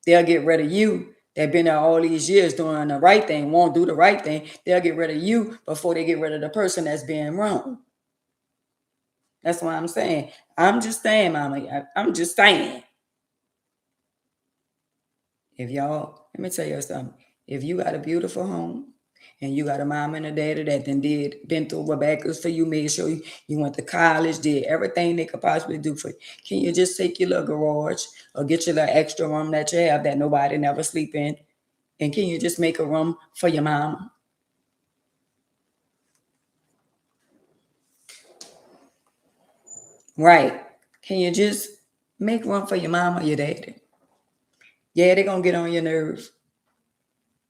they'll get rid of you. They've been there all these years doing the right thing, won't do the right thing. They'll get rid of you before they get rid of the person that's being wrong. That's what I'm saying. I'm just saying, Mama. I'm just saying. If y'all, let me tell you something. If you got a beautiful home and you got a mom and a daddy that been through what backwards for you, made sure you went to college, did everything they could possibly do for you. Can you just take your little garage or get your little extra room that you have that nobody never sleep in? And can you just make a room for your mama? Right. Can you just make room for your mama or your daddy? Yeah, they're going to get on your nerves.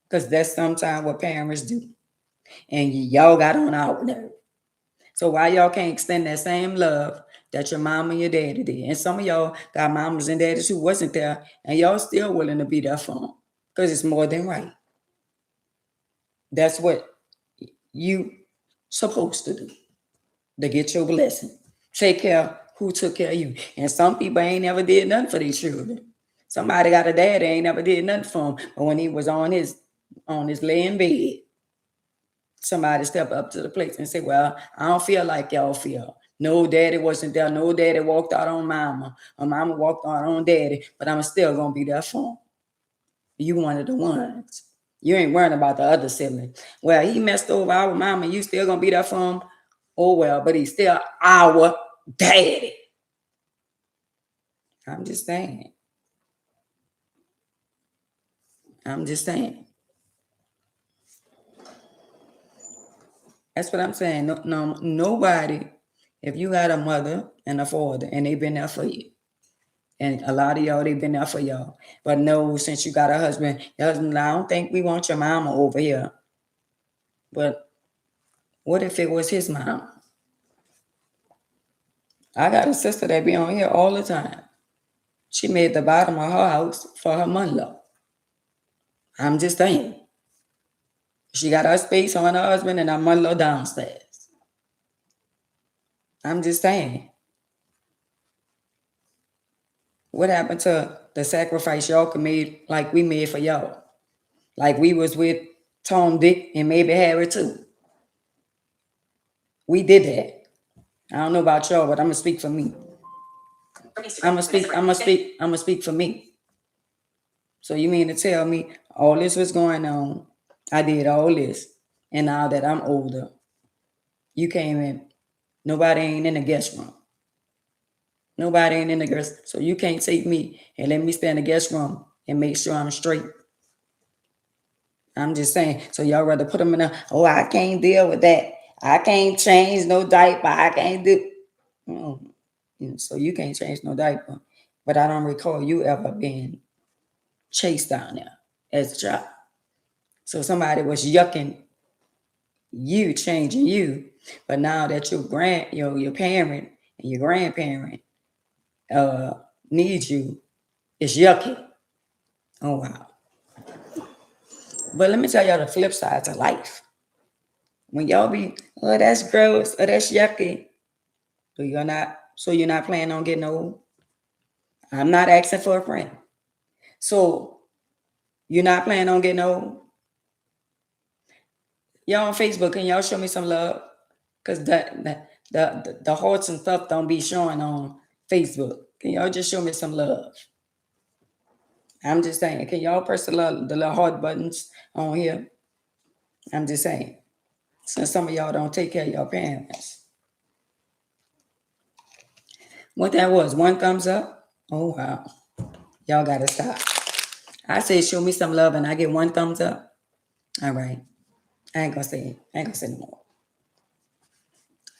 Because that's sometimes what parents do. And y'all got on our nerves. So why y'all can't extend that same love that your mama and your daddy did? And some of y'all got mamas and daddies who wasn't there, and y'all still willing to be there for them because it's more than right. That's what you supposed to do to get your blessing. Take care of who took care of you. And some people ain't never did nothing for their children. Somebody got a dad that ain't never did nothing for him, but when he was on his laying bed, somebody step up to the plate and say, well, I don't feel like y'all feel. No, daddy wasn't there. No, daddy walked out on mama. Or mama walked out on daddy, but I'm still going to be there for him. You one of the ones. You ain't worrying about the other sibling. Well, he messed over our mama. You still going to be there for him? Oh, well, but he's still our daddy. I'm just saying. I'm just saying. That's what I'm saying. No, nobody, if you got a mother and a father and they've been there for you, and a lot of y'all, they've been there for y'all. But no, since you got a husband, your husband, I don't think we want your mama over here. But what if it was his mom? I got a sister that be on here all the time. She made the bottom of her house for her mother-in-law. I'm just saying. She got her space on her husband and her mother-in-law downstairs. I'm just saying. What happened to the sacrifice y'all could made like we made for y'all? Like we was with Tom, Dick, and maybe Harry too. We did that. I don't know about y'all, but I'm gonna speak for me. I'm gonna speak for me. So you mean to tell me all this was going on? I did all this, and now that I'm older, you came in. Nobody ain't in the guest room. Nobody ain't in the guest. So you can't take me and let me stay in the guest room and make sure I'm straight. I'm just saying. So y'all rather put them in a, oh, I can't deal with that. I can't change no diaper. I can't do. So you can't change no diaper. But I don't recall you ever being chased down there as a child. So somebody was yucking you, changing you, But now that your parent and your grandparent need you, it's yucky. Oh wow. But let me tell y'all the flip side to life. When y'all be, oh, that's gross, oh, that's yucky. So you're not planning on getting old? I'm not asking for a friend. So you're not planning on getting old? Y'all on Facebook, can y'all show me some love? Because the hearts and stuff don't be showing on Facebook. Can y'all just show me some love? I'm just saying, can y'all press the little heart buttons on here? I'm just saying, since some of y'all don't take care of your parents. What that was, one thumbs up? Oh, wow. Y'all got to stop. I say show me some love and I get one thumbs up. All right. I ain't going to say it. I ain't going to say no more.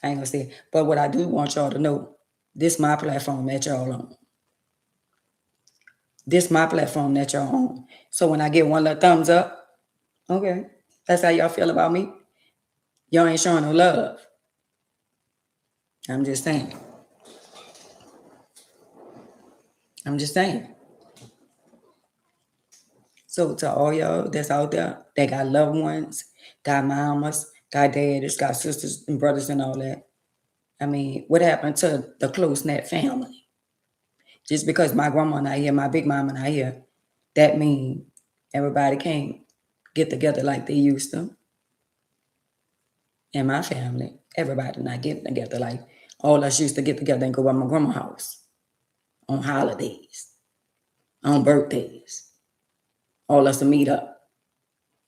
I ain't going to say it. But what I do want y'all to know, this my platform that y'all on. This my platform that y'all on. So when I get one little thumbs up, okay, that's how y'all feel about me. Y'all ain't showing no love. I'm just saying. I'm just saying. So to all y'all that's out there, that got loved ones, got mamas, got daddies, got sisters and brothers and all that. I mean, what happened to the close-knit family? Just because my grandma not here, my big mama not here, that mean everybody can't get together like they used to. In my family, everybody not getting together like all us used to get together and go to my grandma's house on holidays, on birthdays. All us to meet up,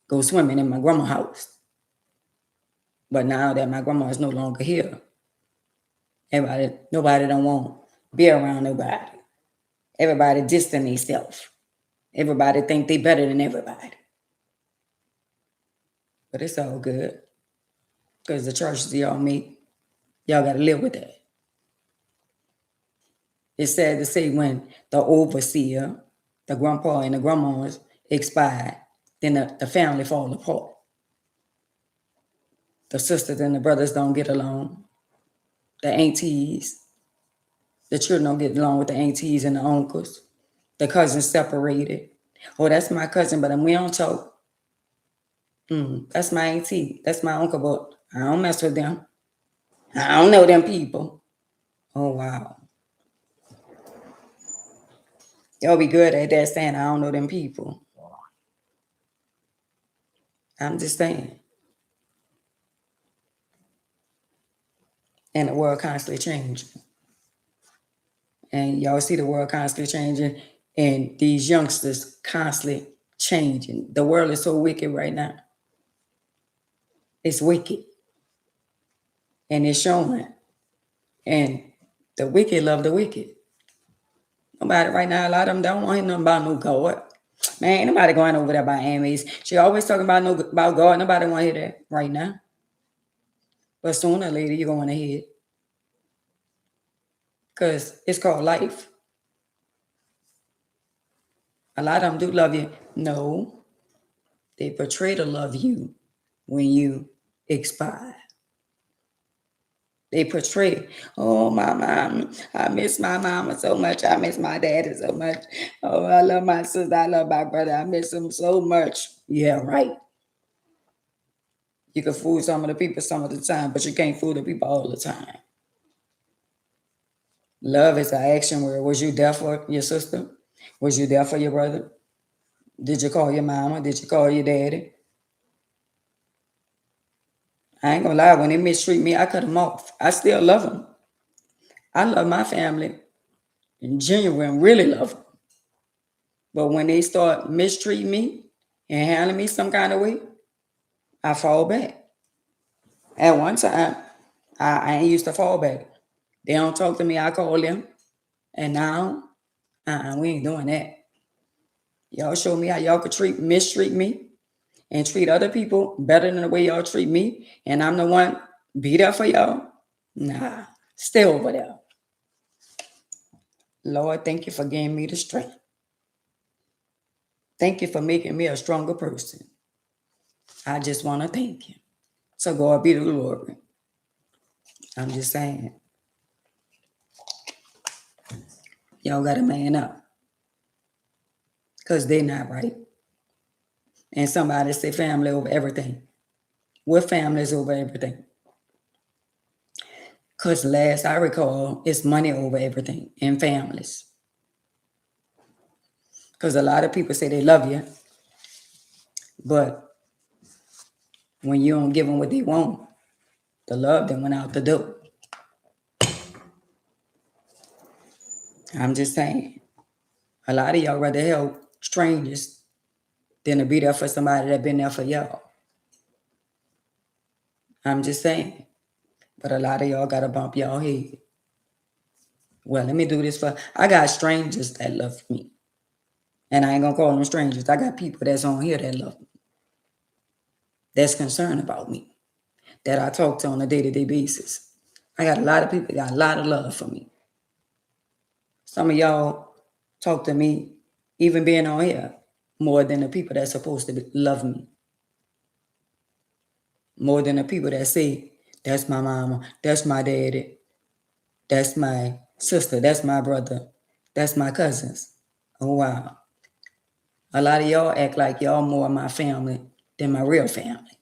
go swimming in my grandma's house. But now that my grandma is no longer here, nobody don't want to be around nobody. Everybody distant themselves. Everybody think they better than everybody. But it's all good. Because the churches y'all meet, y'all got to live with that. It's sad to say when the overseer, the grandpa and the grandmas expired, then the family fall apart. The sisters and the brothers don't get along. The aunties, the children don't get along with the aunties and the uncles. The cousins separated. Oh, that's my cousin, but we don't talk. That's my auntie. That's my uncle, but I don't mess with them. I don't know them people. Oh, wow. Y'all be good at that saying, I don't know them people. I'm just saying. And the world constantly changing. And y'all see the world constantly changing and these youngsters constantly changing. The world is so wicked right now. It's wicked. And it's showing. And the wicked love the wicked. Nobody right now, a lot of them don't want to hear nothing about no God. Man, ain't nobody going over there by Amy's. She always talking about God. Nobody want to hear that right now. But sooner or later, you're going to hear it. Because it's called life. A lot of them do love you. No. They portray to love you when you expire. They portray, oh, my mom, I miss my mama so much. I miss my daddy so much. Oh, I love my sister. I love my brother. I miss them so much. Yeah, right. You can fool some of the people some of the time, but you can't fool the people all the time. Love is an action word. Was you there for your sister? Was you there for your brother? Did you call your mama? Did you call your daddy? I ain't gonna lie, when they mistreat me, I cut them off. I still love them. I love my family and genuine, really love them. But when they start mistreating me and handling me some kind of way, I fall back. At one time, I ain't used to fall back. They don't talk to me, I call them. And now, we ain't doing that. Y'all show me how y'all could mistreat me and treat other people better than the way y'all treat me. And I'm the one be there for y'all. Nah, stay over there. Lord, thank you for giving me the strength. Thank you for making me a stronger person. I just want to thank you. So God be the glory. I'm just saying. Y'all got to man up. Because they're not right. And somebody say family over everything. What family is over everything? Because last I recall, it's money over everything in families. Because a lot of people say they love you, but when you don't give them what they want, the love then went out the door. I'm just saying, a lot of y'all rather help strangers than to be there for somebody that been there for y'all. I'm just saying. But a lot of y'all got to bump y'all head. Well, let me do this for, I got strangers that love me. And I ain't going to call them strangers. I got people that's on here that love me. That's concerned about me. That I talk to on a day-to-day basis. I got a lot of people that got a lot of love for me. Some of y'all talk to me, even being on here, more than the people that's supposed to love me. More than the people that say, that's my mama, that's my daddy, that's my sister, that's my brother, that's my cousins. Oh, wow. A lot of y'all act like y'all more my family than my real family.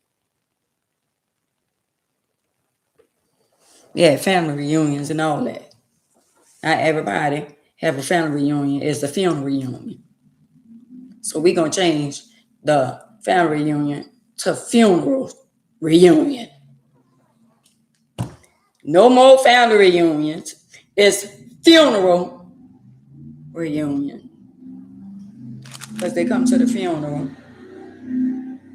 Yeah, family reunions and all that. Not everybody have a family reunion. It's a funeral reunion. So we're going to change the family reunion to funeral reunion. No more family reunions. It's funeral reunion. Because they come to the funeral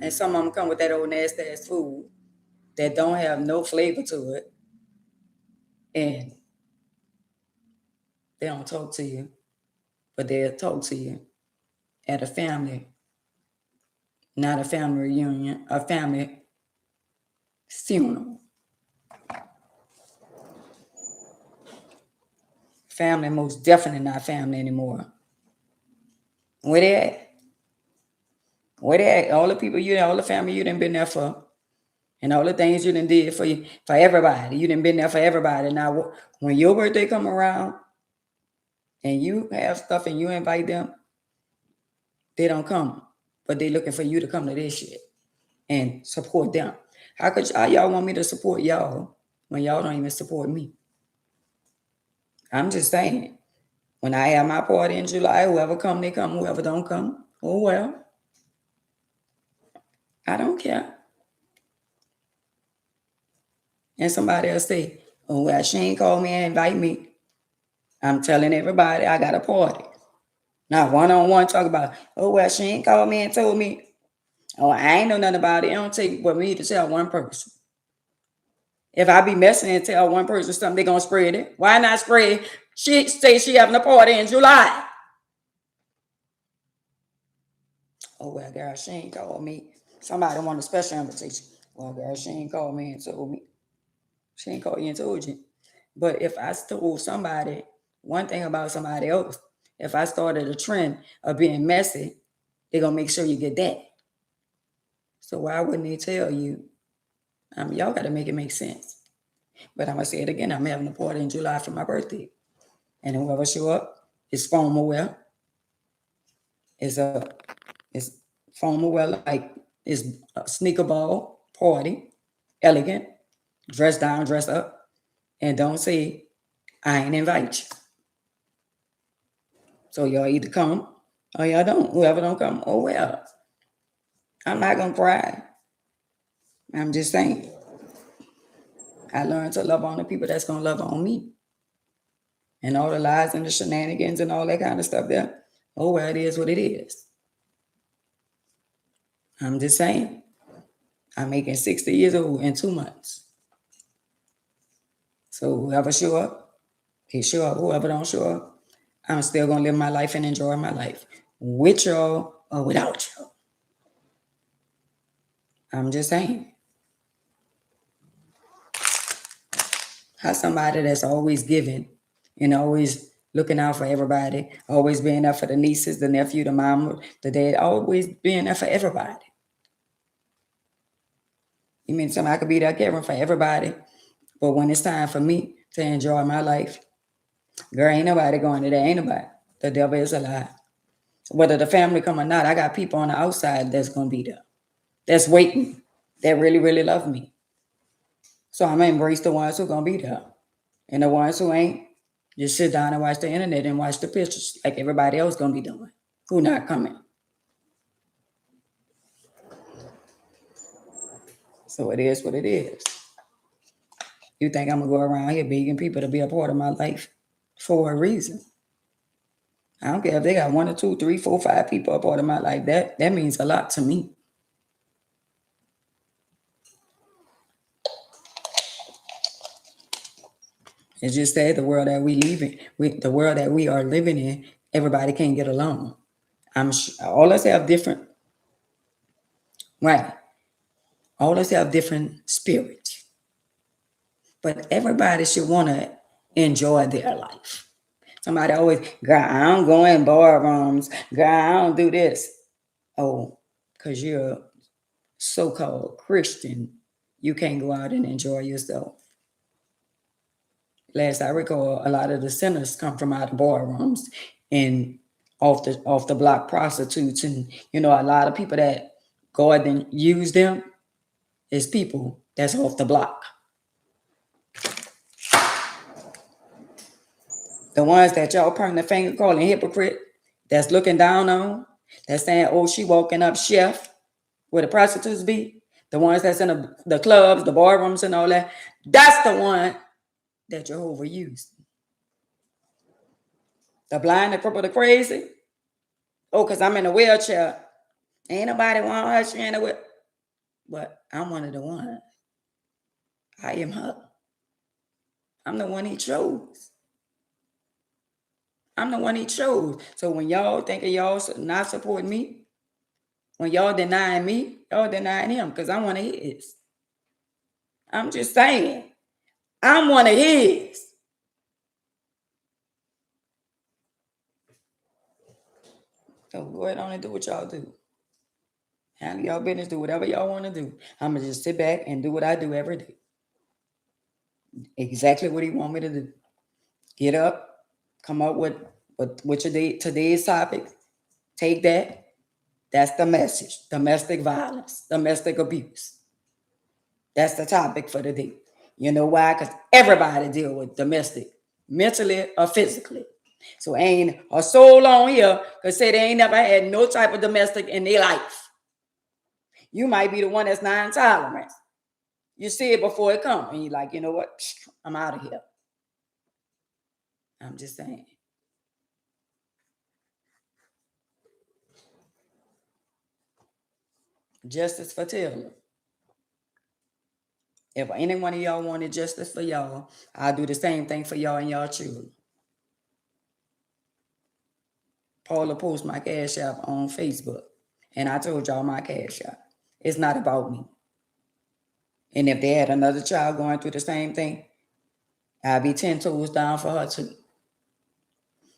and some of them come with that old nasty ass food that don't have no flavor to it. And they don't talk to you, but they'll talk to you at a family, not a family reunion, a family funeral. Family most definitely not family anymore. Where they at? Where they at? All the people all the family you done been there for, and all the things you done did for you, for everybody. You done been there for everybody. Now, when your birthday come around, and you have stuff and you invite them, they don't come, but they looking for you to come to this shit and support them. How y'all want me to support y'all when y'all don't even support me? I'm just saying, when I have my party in July, whoever come, they come. Whoever don't come, oh well. I don't care. And somebody else say, oh well, she ain't called me and invite me. I'm telling everybody I got a party. Now one-on-one talk about, oh well, she ain't called me and told me. Oh, I ain't know nothing about it. It don't take but me to tell one person. If I be messing and tell one person something, they gonna spread it. Why not spread? She say she having a party in July. Oh well, girl, she ain't called me. Somebody want a special invitation. Well, girl, she ain't called me and told me. She ain't called you and told you. But if I told somebody one thing about somebody else, if I started a trend of being messy, they're gonna make sure you get that. So why wouldn't they tell you? Y'all gotta make it make sense. But I'm gonna say it again. I'm having a party in July for my birthday. And whoever show up is formal wear. It's formal wear, like it's a sneaker ball party, elegant, dress down, dress up, and don't say I ain't invite you. So y'all either come or y'all don't. Whoever don't come, oh well. I'm not gonna cry. I'm just saying. I learned to love on the people that's gonna love on me. And all the lies and the shenanigans and all that kind of stuff there. Oh well, it is what it is. I'm just saying. I'm making 60 years old in 2 months. So whoever show up, he show up. Whoever don't show up, I'm still gonna live my life and enjoy my life. With y'all or without y'all. I'm just saying. How somebody that's always giving and always looking out for everybody, always being there for the nieces, the nephew, the mom, the dad, always being there for everybody. You mean somebody could be there caring for everybody But when it's time for me to enjoy my life, girl, ain't nobody going to that. Ain't nobody. The devil is a lie. Whether the family come or not, I got people on the outside that's going to be there, that's waiting, that really, really love me. So I'm going to embrace the ones who are going to be there. And the ones who ain't, just sit down and watch the internet and watch the pictures like everybody else going to be doing, who not coming. So it is what it is. You think I'm going to go around here begging people to be a part of my life for a reason? I don't care if they got 1 or 2, 3, 4, 5 people a part of my life. That means a lot to me. It's just that the world that we live in, the world that we are living in, everybody can't get along. I'm sure all us have different, right? All us have different spirits, but everybody should want to enjoy their life. Somebody always, girl, I don't go in bar rooms. Girl, I don't do this. Oh, because you're a so-called Christian, you can't go out and enjoy yourself. Last I recall, a lot of the sinners come from out of bar rooms and off the block prostitutes, and a lot of people that God then use them is people that's off the block. The ones that y'all pointing the finger calling hypocrite, that's looking down on, that's saying, oh, she walking up chef where the prostitutes be, the ones that's in the clubs, the bar rooms and all that, that's the one that Jehovah used. The blind, the crippled, the crazy. Oh, because I'm in a wheelchair. Ain't nobody want her, she in a wheelchair. But I'm one of the ones. I am her. I'm the one he chose. I'm the one he chose. So when y'all think of y'all not supporting me, when y'all denying me, y'all denying him, because I'm one of his. I'm just saying. I'm one of his. So go ahead on and do what y'all do. Handle y'all business, do whatever y'all want to do. I'm going to just sit back and do what I do every day. Exactly what he want me to do. Get up, come up with today's topic. Take that. That's the message. Domestic violence, domestic abuse. That's the topic for the day. You know why? Because everybody deal with domestic, mentally or physically. So ain't a soul on here because say they ain't never had no type of domestic in their life. You might be the one that's non-tolerant. You see it before it comes, and you're like, you know what? I'm out of here. I'm just saying. Justice for Taylor. If any one of y'all wanted justice for y'all, I'll do the same thing for y'all and y'all children. Paula post my Cash App on Facebook, and I told y'all my Cash App. It's not about me. And if they had another child going through the same thing, I'd be 10 toes down for her too.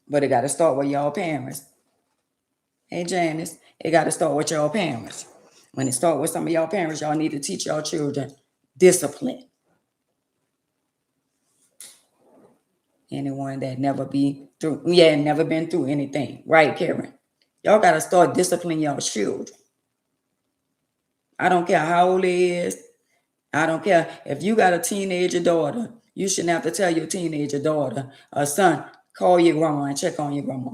But it got to start with y'all parents. Hey, Janice, it got to start with y'all parents. When it start with some of y'all parents, y'all need to teach y'all children discipline. Anyone that never been through anything. Right, Karen? Y'all got to start disciplining y'all children. I don't care how old he is. I don't care if you got a teenager daughter. You shouldn't have to tell your teenager daughter or son, call your grandma and check on your grandma.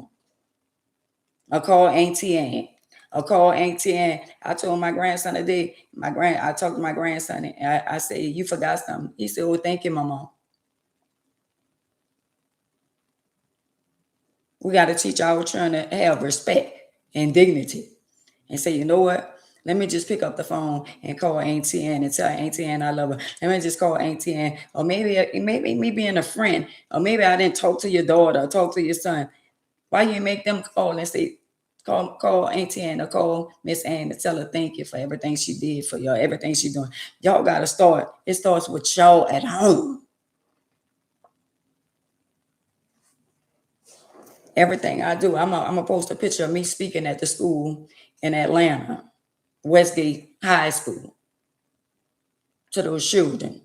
Or call Auntie Ann. Or call Auntie Ann. I told my grandson today, I talked to my grandson and I said, you forgot something. He said, oh, thank you, Mama. We got to teach our children to have respect and dignity and say, you know what? Let me just pick up the phone and call Auntie Ann and tell Auntie Ann I love her. Let me just call Auntie Ann. Or maybe me being a friend, or maybe I didn't talk to your daughter or talk to your son. Why you make them call and say, call Auntie Ann or call Miss Ann and tell her thank you for everything she did for y'all, everything she's doing. Y'all got to start. It starts with y'all at home. Everything I do, I'm going to post a picture of me speaking at the school in Atlanta, Westgate High School, to those children.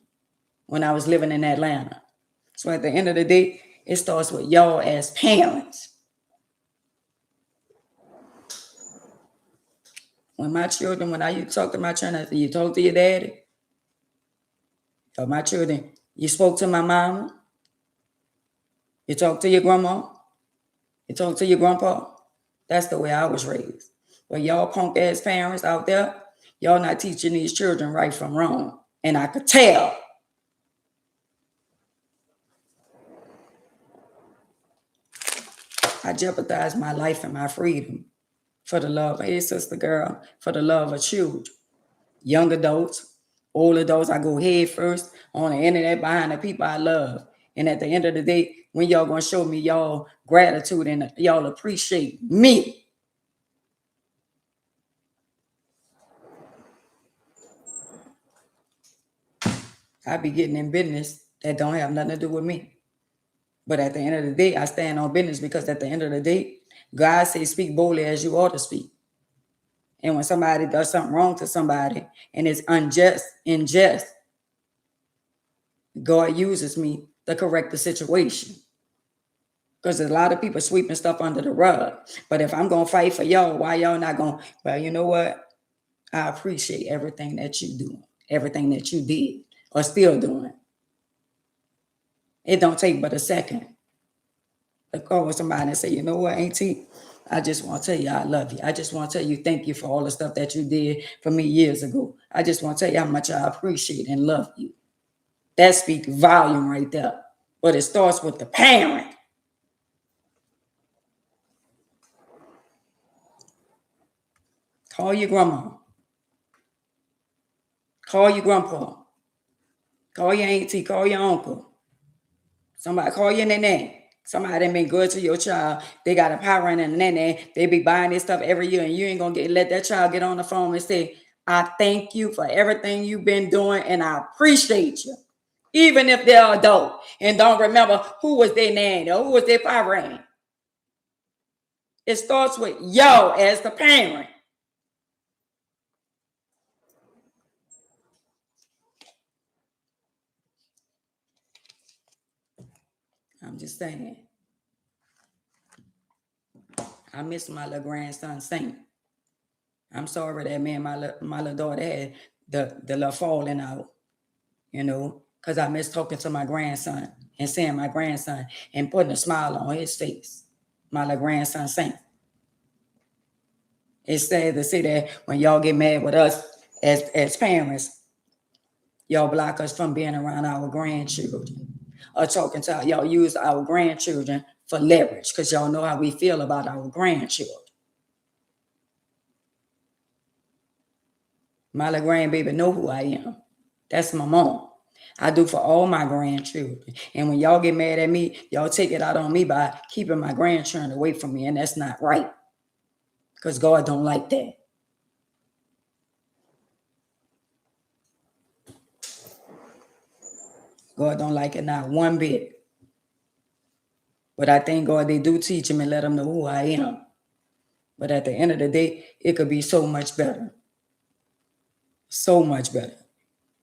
when I was living in Atlanta. So at the end of the day, it starts with y'all as parents. When I used to talk to my children, I said, you talk to your daddy? Or my children, you spoke to my mama? You talk to your grandma? You talk to your grandpa? That's the way I was raised. But y'all punk ass parents out there, y'all not teaching these children right from wrong. And I could tell. I jeopardized my life and my freedom for the love, hey sister girl, for the love of children. Young adults, old adults, I go head first on the internet behind the people I love. And at the end of the day, when y'all gonna show me y'all gratitude and y'all appreciate me? I be getting in business that don't have nothing to do with me. But at the end of the day, I stand on business because at the end of the day, God says speak boldly as you ought to speak. And when somebody does something wrong to somebody and it's unjust, God uses me to correct the situation. Because there's a lot of people sweeping stuff under the rug. But if I'm going to fight for y'all, why y'all not going? Well, you know what? I appreciate everything that you do, everything that you did or still doing. It don't take but a second to call with somebody and say, you know what, Auntie? I just want to tell you I love you. I just want to tell you thank you for all the stuff that you did for me years ago. I just want to tell you how much I appreciate and love you. That speaks volume right there. But it starts with the parent. Call your grandma. Call your grandpa. Call your auntie. Call your uncle. Somebody call your nene. Somebody that been good to your child. They got a power in the nene. They be buying this stuff every year, and you ain't gonna let that child get on the phone and say, I thank you for everything you've been doing, and I appreciate you. Even if they're adult and don't remember who was their nanny or who was their parent. It starts with yo as the parent. I'm just saying. I miss my little grandson Saint. I'm sorry that me and my little daughter had the little falling out, you know, because I miss talking to my grandson and seeing my grandson and putting a smile on his face. My little grandson Saint. It's sad to say that when y'all get mad with us as parents, y'all block us from being around our grandchildren or talking to y'all use our grandchildren for leverage because y'all know how we feel about our grandchildren. My little grandbaby know who I am. That's my mom. I do for all my grandchildren. And when y'all get mad at me, y'all take it out on me by keeping my grandchildren away from me. And that's not right. Because God don't like that. God don't like it not one bit. But I thank God they do teach him and let him know who I am. But at the end of the day, it could be so much better. So much better.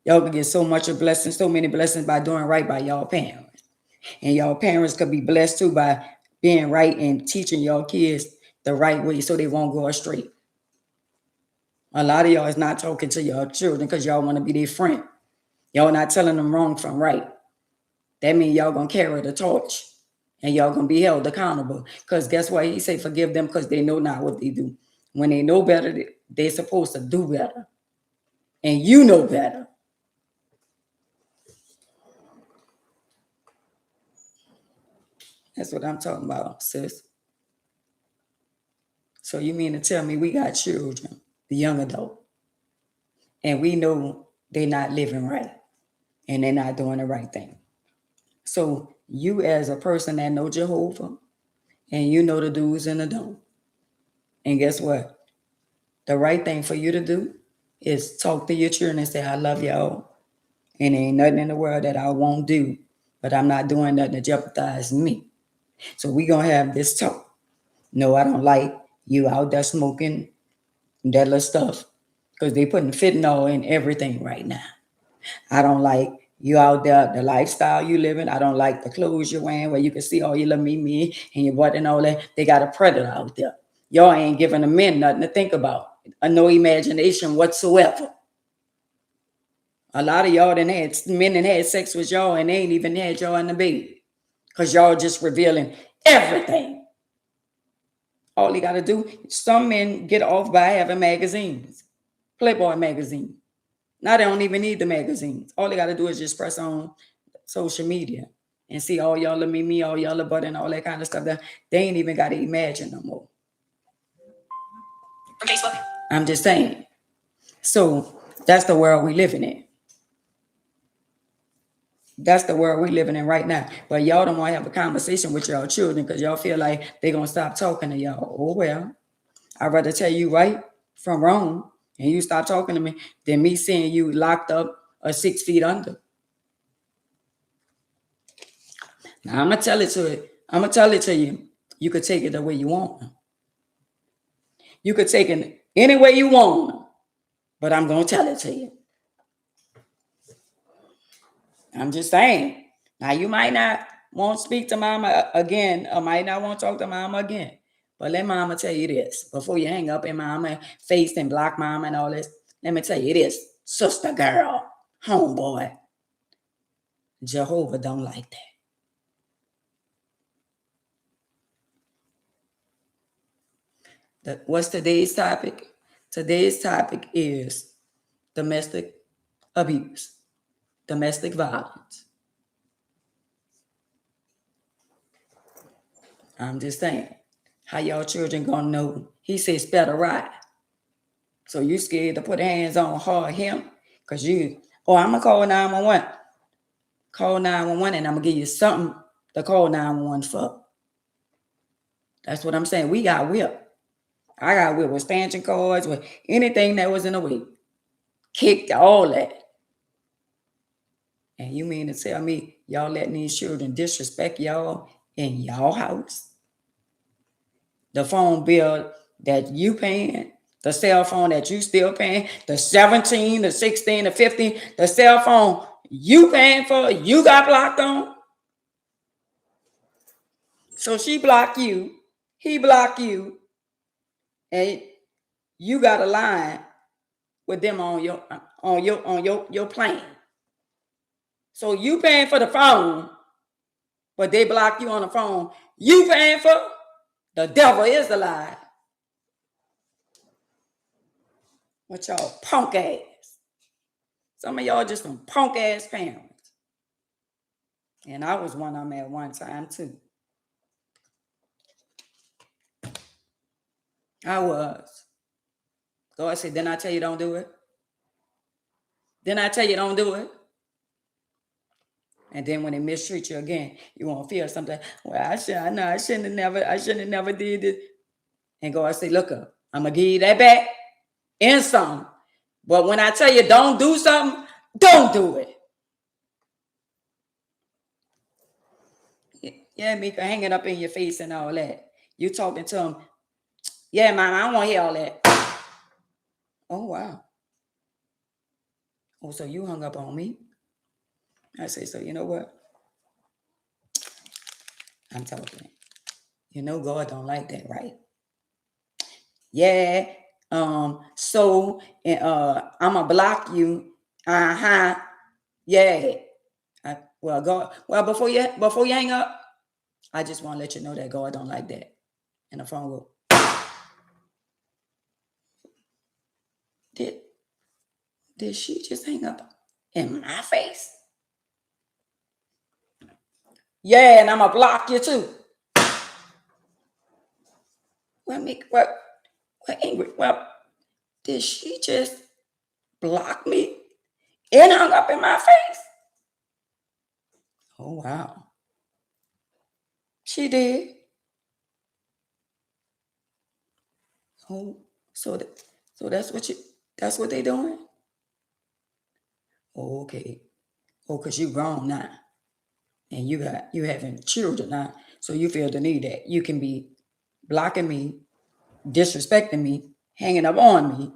Y'all could get so much of blessings, so many blessings by doing right by y'all parents. And y'all parents could be blessed too by being right and teaching y'all kids the right way so they won't go astray. A lot of y'all is not talking to your children because y'all want to be their friend. Y'all not telling them wrong from right. That means y'all going to carry the torch and y'all going to be held accountable. Because guess what? He say forgive them because they know not what they do. When they know better, they're supposed to do better. And you know better. That's what I'm talking about, sis. So you mean to tell me we got children, the young adult, and we know they're not living right and they're not doing the right thing. So you as a person that know Jehovah and you know the do's and the don't. And guess what? The right thing for you to do is talk to your children and say, I love y'all. And there ain't nothing in the world that I won't do, but I'm not doing nothing to jeopardize me. So we going to have this talk. No, I don't like you out there smoking that little stuff because they putting fentanyl in everything right now. I don't like You out there, the lifestyle you living. I don't like the clothes you're wearing where you can see all your little me and your butt and all that. They got a predator out there. Y'all ain't giving the men nothing to think about. No imagination whatsoever. A lot of y'all men that had sex with y'all and they ain't even had y'all in the bed. Because y'all just revealing everything. All you got to do, some men get off by having magazines. Playboy magazine. Now they don't even need the magazines. All they got to do is just press on social media and see all y'all of me, all y'all of butt and all that kind of stuff. That they ain't even got to imagine no more. From Facebook. I'm just saying. So that's the world we living in. That's the world we living in right now. But y'all don't want to have a conversation with y'all children because y'all feel like they're going to stop talking to y'all. Oh, well, I'd rather tell you right from wrong and you stop talking to me than me seeing you locked up or 6 feet under. Now, I'm going to tell it to you. I'm going to tell it to you. You could take it the way you want. You could take it any way you want, but I'm going to tell it to you. I'm just saying. Now, you might not want to speak to mama again or might not want to talk to mama again. But let mama tell you this. Before you hang up in mama face and block mama and all this, let me tell you this. Sister girl, homeboy, Jehovah don't like that. What's today's topic? Today's topic is domestic abuse, domestic violence. I'm just saying, how y'all children gonna know? He says spell the right. So you scared to put hands on her, him? Because I'm going to call 911. Call 911 and I'm going to give you something to call 911 for. That's what I'm saying. We got whipped. I got whipped with expansion cords, with anything that was in the way. Kicked, all that. And you mean to tell me y'all letting these children disrespect y'all in y'all house? The phone bill that you paying, the cell phone that you still paying, the 17, the 16, the 15, the cell phone you paying for, you got blocked on. So she blocked you, he blocked you, and you got a line with them on your plan. So you paying for the phone, but they block you on the phone. You paying for? The devil is a lie. What y'all punk ass. Some of y'all just some punk ass parents. And I was one of them at one time too. I was. God said, didn't I tell you don't do it? Didn't I tell you don't do it? And then when they mistreat you again, you won't feel something. Well, I shouldn't have never did it. And God said, look up, I'm gonna give you that back and some. But when I tell you don't do something, don't do it. Yeah, Mika, hanging up in your face and all that. You talking to him. Yeah, Mom, I don't want to hear all that. Oh, wow. Oh, so you hung up on me? I say, so you know what? I'm talking. You know God don't like that, right? Yeah. So I'ma block you. Uh-huh. Yeah. Before you hang up, I just want to let you know that God don't like that. And the phone will. Did she just hang up in my face? Yeah, and I'ma block you too. What Ingrid? Well, did she just block me and hung up in my face? Oh wow. She did. Oh, so that's what they doing? Oh, okay. Oh, because you grown now. And you having children now. So you feel the need that you can be blocking me, disrespecting me, hanging up on me,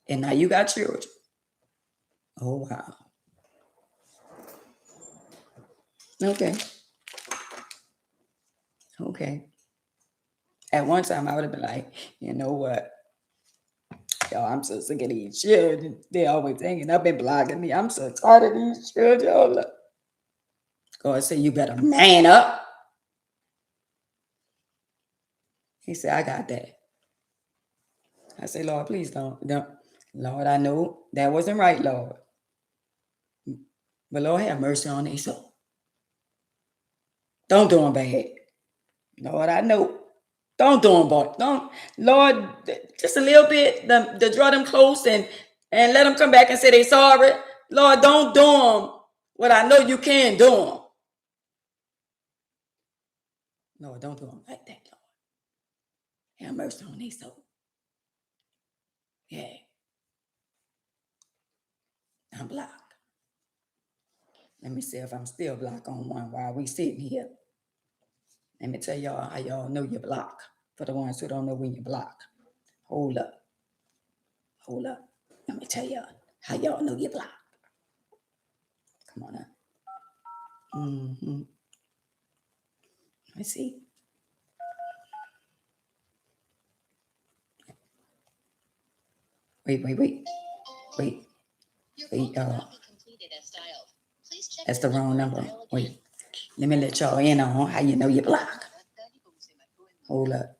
and now you got children. Oh wow. Okay. Okay. At one time, I would have been like, you know what? Yo, I'm so sick of these children. They always hanging up and blocking me. I'm so tired of these children. Oh, look. God said, you better man up. He said, I got that. I said, Lord, please don't. Lord, I know that wasn't right, Lord. But Lord, have mercy on these souls. Don't do them bad. Lord, I know. Don't do them bad. Don't, Lord, just a little bit to draw them close and let them come back and say they sorry. Lord, don't do them what I know you can do them. Lord, don't do them like that, Lord. Have mercy on these souls. Yeah. I'm blocked. Let me see if I'm still blocked on one while we sitting here. Let me tell y'all how y'all know you're blocked. For the ones who don't know when you're blocked. Hold up. Hold up. Let me tell y'all how y'all know you're blocked. Come on up. Let's see. Wait. That's the wrong number. Wait. Let me let y'all in on how you know you're blocked. Hold up.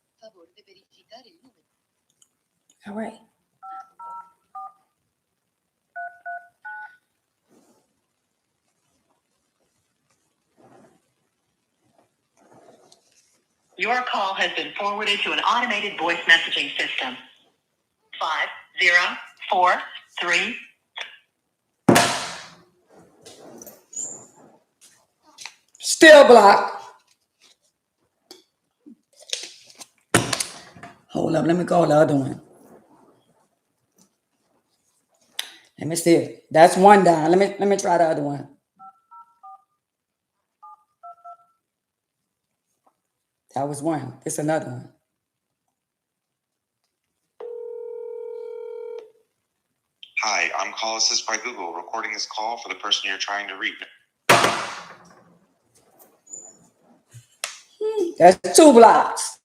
All right. Your call has been forwarded to an automated voice messaging system. 5043. Still blocked. Hold up. Let me call the other one. Let me see. That's one down. Let me try the other one. That was one. It's another one. Hi, I'm Call Assist by Google, recording this call for the person you're trying to reach. That's 2 blocks.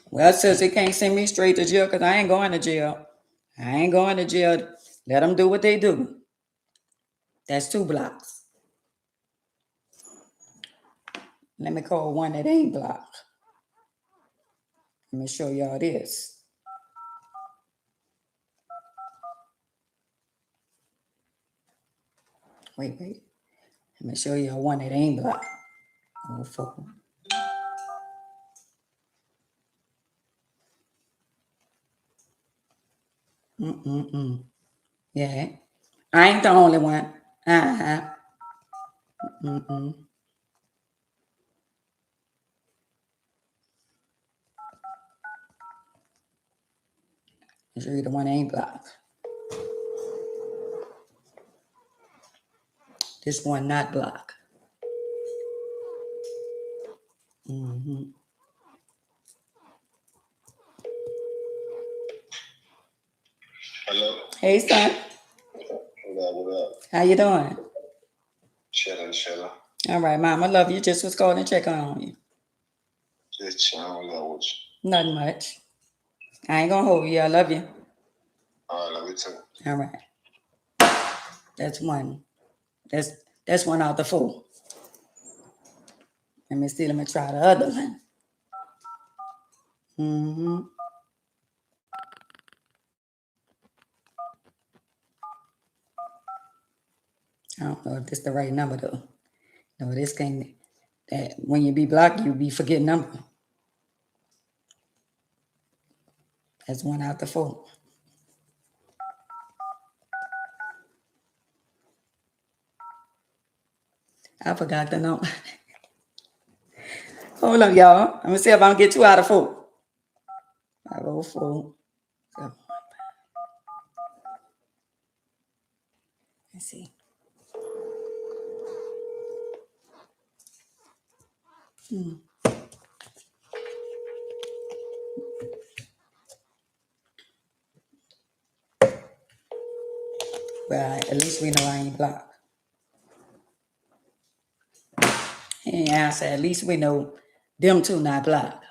Well, since they can't send me straight to jail because I ain't going to jail. I ain't going to jail. Let them do what they do. That's 2 blocks. Let me call one that ain't blocked. Let me show y'all this. Wait. Let me show y'all one that ain't blocked. Oh, fuck. Yeah. I ain't the only one. I'll show you the one that ain't blocked. This one not blocked. Hello? Hey, son. What up? How you doing? Chilling. All right, Mom. I love you. Just was calling to check on you. Just chilling. What up with you? Nothing much. I ain't gonna hold you. I love you. All right, love you too. All right. That's one. That's one out the 4. Let me see. Let me try the other one. I don't know if this the right number though. No, this can't. That when you be blocked, you be forgetting number. That's one out the 4. I forgot the number. Hold up, y'all. I'm gonna see if I can get 2 out of 4. 504. Let's see. Well, at least we know I ain't blocked. And I said, at least we know them two not blocked.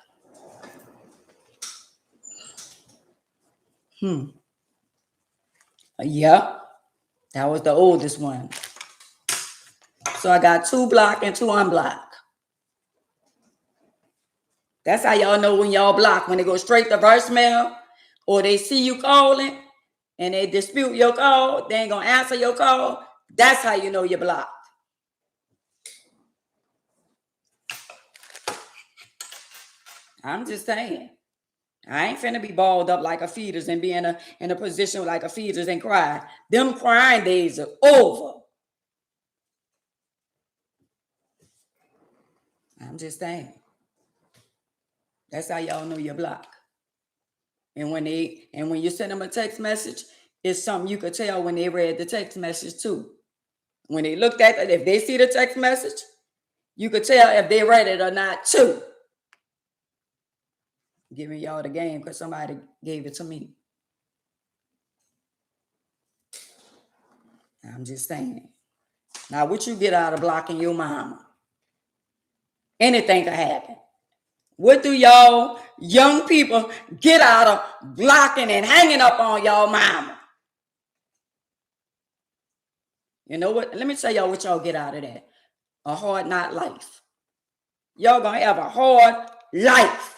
Yep. That was the oldest one. So I got 2 blocked and 2 unblocked. That's how y'all know when y'all block. When they go straight to voicemail or they see you calling and they dispute your call, they ain't going to answer your call. That's how you know you're blocked. I'm just saying. I ain't finna be balled up like a fetus and be in a position like a fetus and cry. Them crying days are over. I'm just saying. That's how y'all know you're blocked. And when you send them a text message, it's something you could tell when they read the text message too. When they looked at it, if they see the text message, you could tell if they read it or not too. Giving y'all the game because somebody gave it to me. I'm just saying. Now, what you get out of blocking your mama? Anything could happen. What do y'all young people get out of blocking and hanging up on y'all mama? You know what? Let me tell y'all what y'all get out of that. A hard not life. Y'all gonna have a hard life.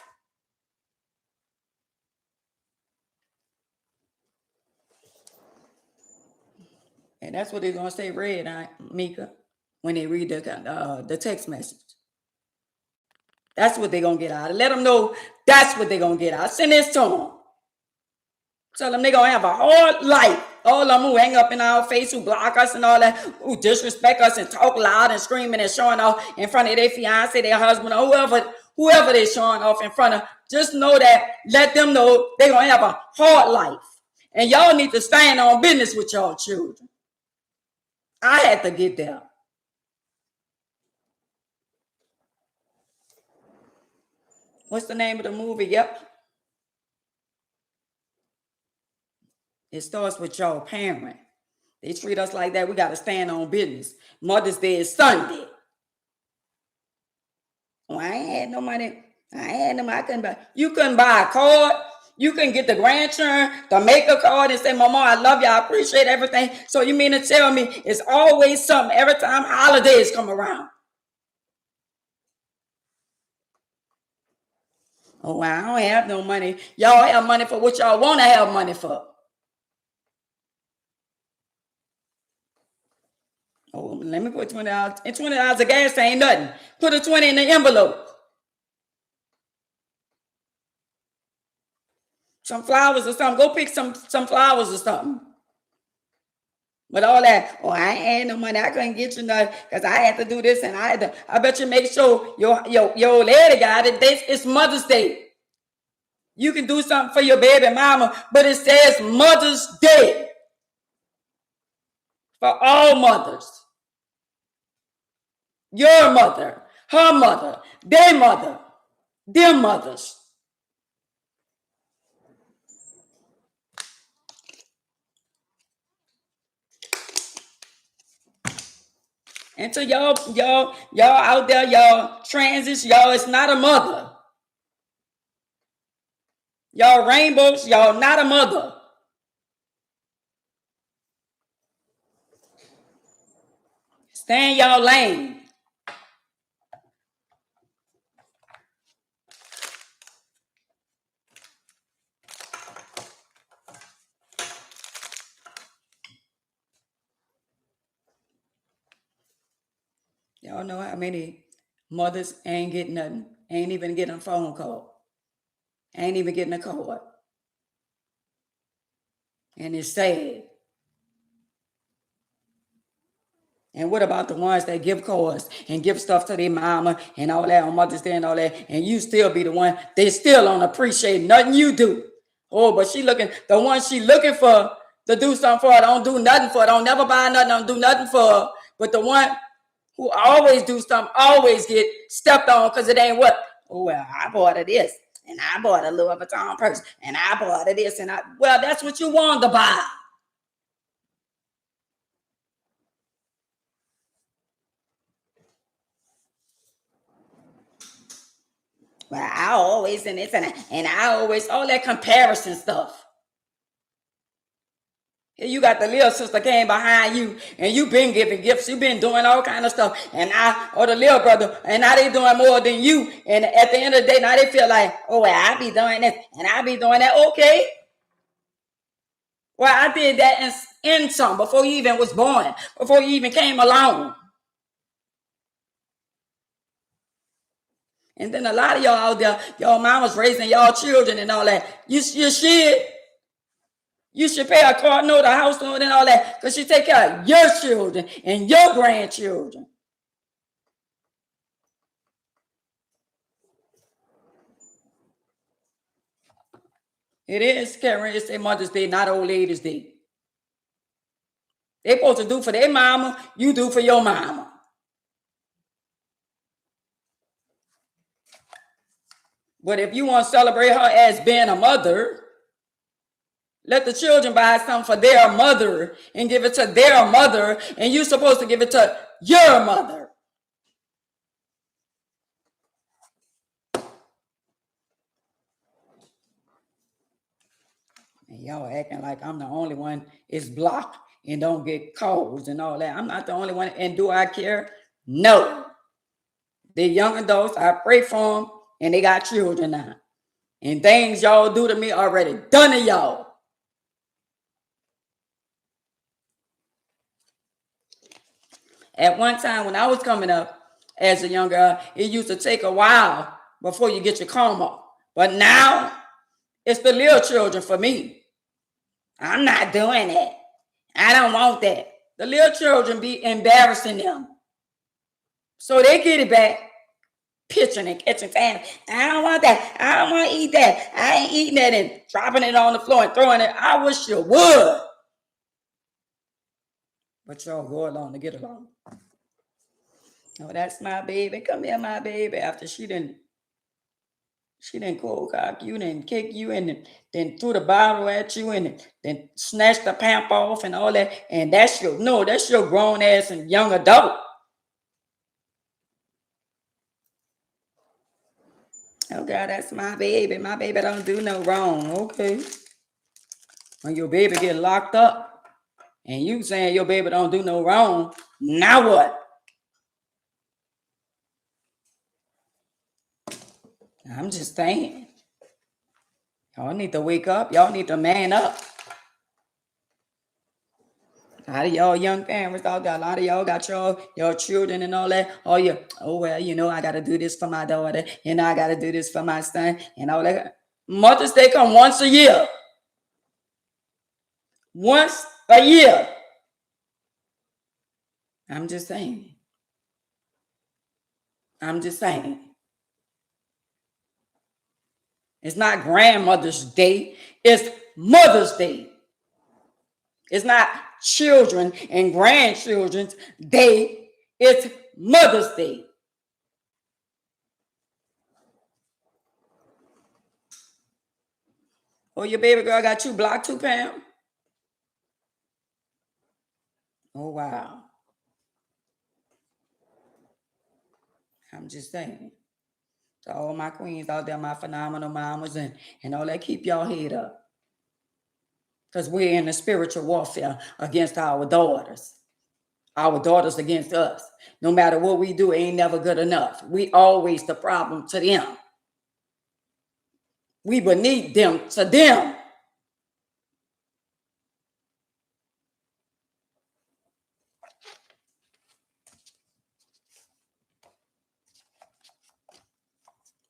And that's what they're gonna say, Red, Mika, when they read the text message. That's what they're gonna get out of. Let them know that's what they're gonna get out. Send this to them. Tell them they're gonna have a hard life. All of them who hang up in our face, who block us and all that, who disrespect us and talk loud and screaming and showing off in front of their fiance, their husband, or whoever they're showing off in front of. Just know that, let them know they're gonna have a hard life. And y'all need to stand on business with y'all children. I had to get there. What's the name of the movie? Yep. It starts with y'all parent. They treat us like that. We got to stand on business. Mother's Day is Sunday. Oh, I ain't had no money. I couldn't buy. You couldn't buy a card. You can get the grandchildren to make a card and say, Mama, I love you. I appreciate everything. So you mean to tell me it's always something every time holidays come around? Oh, well, I don't have no money. Y'all have money for what y'all want to have money for. Oh, let me put $20. And $20 of gas ain't nothing. Put a 20 in the envelope. Some flowers or something. Go pick some flowers or something. But all that, oh, I ain't had no money. I couldn't get you nothing because I had to do this and I bet you make sure your old lady got it. It's Mother's Day. You can do something for your baby mama, but it says Mother's Day. For all mothers. Your mother, her mother, their mother, their mothers. And to y'all out there, y'all transits, y'all, it's not a mother. Y'all rainbows, y'all not a mother. Stay in y'all lane. Y'all know how many mothers ain't getting nothing, ain't even getting a phone call, ain't even getting a card. And it's sad. And what about the ones that give cards and give stuff to their mama and all that on Mother's Day and all that, and you still be the one, they still don't appreciate nothing you do. Oh, but the one she looking for to do something for her, don't do nothing for her, don't never buy nothing, don't do nothing for her. But the one who always do something, always get stepped on because it ain't what? Oh, well, I bought her this, and I bought a Louis Vuitton purse, and I bought her this, well, that's what you wanted to buy. Well, I always and this and I always all that comparison stuff. Here you got the little sister came behind you and you been giving gifts, you been doing all kind of stuff, and or the little brother, and now they doing more than you. And at the end of the day, now they feel like, oh well, I be doing this and I be doing that. Okay. Well, I did that in some before you even was born, before you even came along. And then a lot of y'all out there, y'all mama's raising y'all children and all that. You should. You should pay a car note, a house note, and all that, because you take care of your children and your grandchildren. It is, Karen. It's their Mother's Day, not Old Ladies' Day. They're supposed to do for their mama, you do for your mama. But if you want to celebrate her as being a mother, let the children buy something for their mother and give it to their mother, and you're supposed to give it to your mother. And y'all acting like I'm the only one is blocked and don't get calls and all that. I'm not the only one. And do I care? No. The young adults, I pray for them, and they got children now. And things y'all do to me already done to y'all. At one time when I was coming up as a young girl, it used to take a while before you get your karma. But now it's the little children for me. I'm not doing that. I don't want that. The little children be embarrassing them. So they get it back, pitching and catching fans. I don't want that. I don't want to eat that. I ain't eating that, and dropping it on the floor and throwing it. I wish you would. But y'all go along to get along. Oh, that's my baby. Come here, my baby. After she didn't cold cock you, then kick you, and then threw the bottle at you, and then snatched the pamp off and all that. And that's your grown ass and young adult. Oh God, that's my baby. My baby don't do no wrong. Okay. When your baby get locked up and you saying your baby don't do no wrong, now what? I'm just saying. Y'all need to wake up. Y'all need to man up. A lot of y'all young parents out there, a lot of y'all got your children and all that. Oh well, I got to do this for my daughter. I got to do this for my son and all that. Mother's Day come once a year. Once a year. I'm just saying. It's not Grandmother's Day. It's Mother's Day. It's not children and grandchildren's day. It's Mother's Day. Oh, your baby girl got you blocked too, Pam? Oh, wow. I'm just saying. To all my queens out there, my phenomenal mamas and all that, keep y'all head up. Because we're in a spiritual warfare against our daughters. Our daughters against us. No matter what we do, it ain't never good enough. We always the problem to them. We beneath them to them.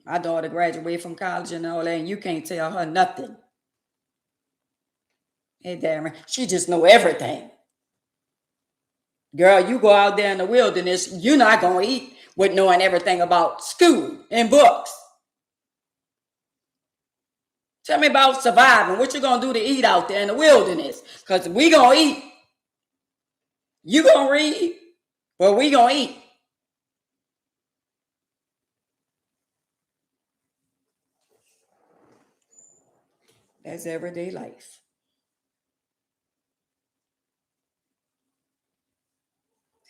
My daughter graduated from college and all that, and you can't tell her nothing. Hey, Darren, she just know everything. Girl, you go out there in the wilderness, you're not going to eat with knowing everything about school and books. Tell me about surviving. What you going to do to eat out there in the wilderness? Because we going to eat. You going to read, but we going to eat. That's everyday life.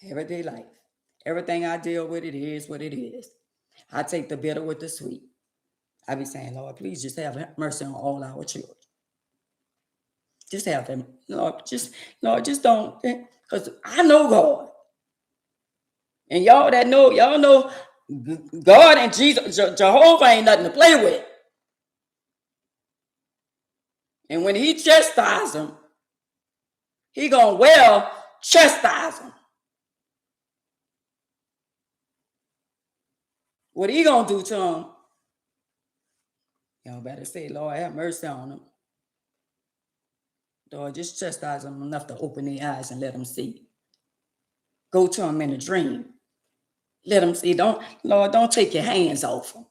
Everyday life. Everything I deal with, it is what it is. I take the bitter with the sweet. I be saying, Lord, please just have mercy on all our children. Just have them, Lord, just don't, because I know God. And y'all that know, y'all know God and Jesus, Jehovah ain't nothing to play with. And when he chastises them, he gonna well chastise them. What he gonna do to them? Y'all better say, Lord, have mercy on them. Lord, just chastise them enough to open their eyes and let them see. Go to them in a dream. Let them see. Lord, don't take your hands off them.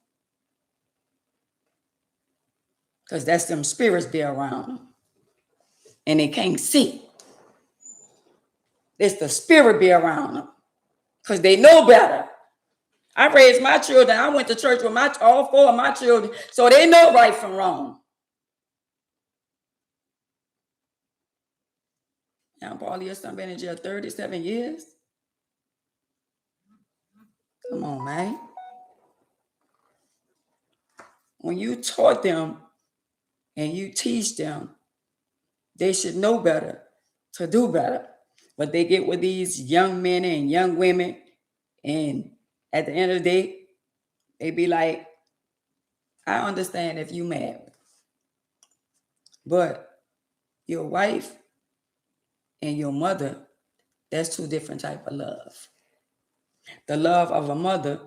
Because that's them spirits be around them. And they can't see. It's the spirit be around them. Because they know better. I raised my children. I went to church with all 4 of my children. So they know right from wrong. Now, Paul, your son been in jail 37 years. Come on, man. When you taught them and you teach them, they should know better to do better. But they get with these young men and young women, and at the end of the day, they be like, I understand if you married, but your wife and your mother, that's 2 different type of love. The love of a mother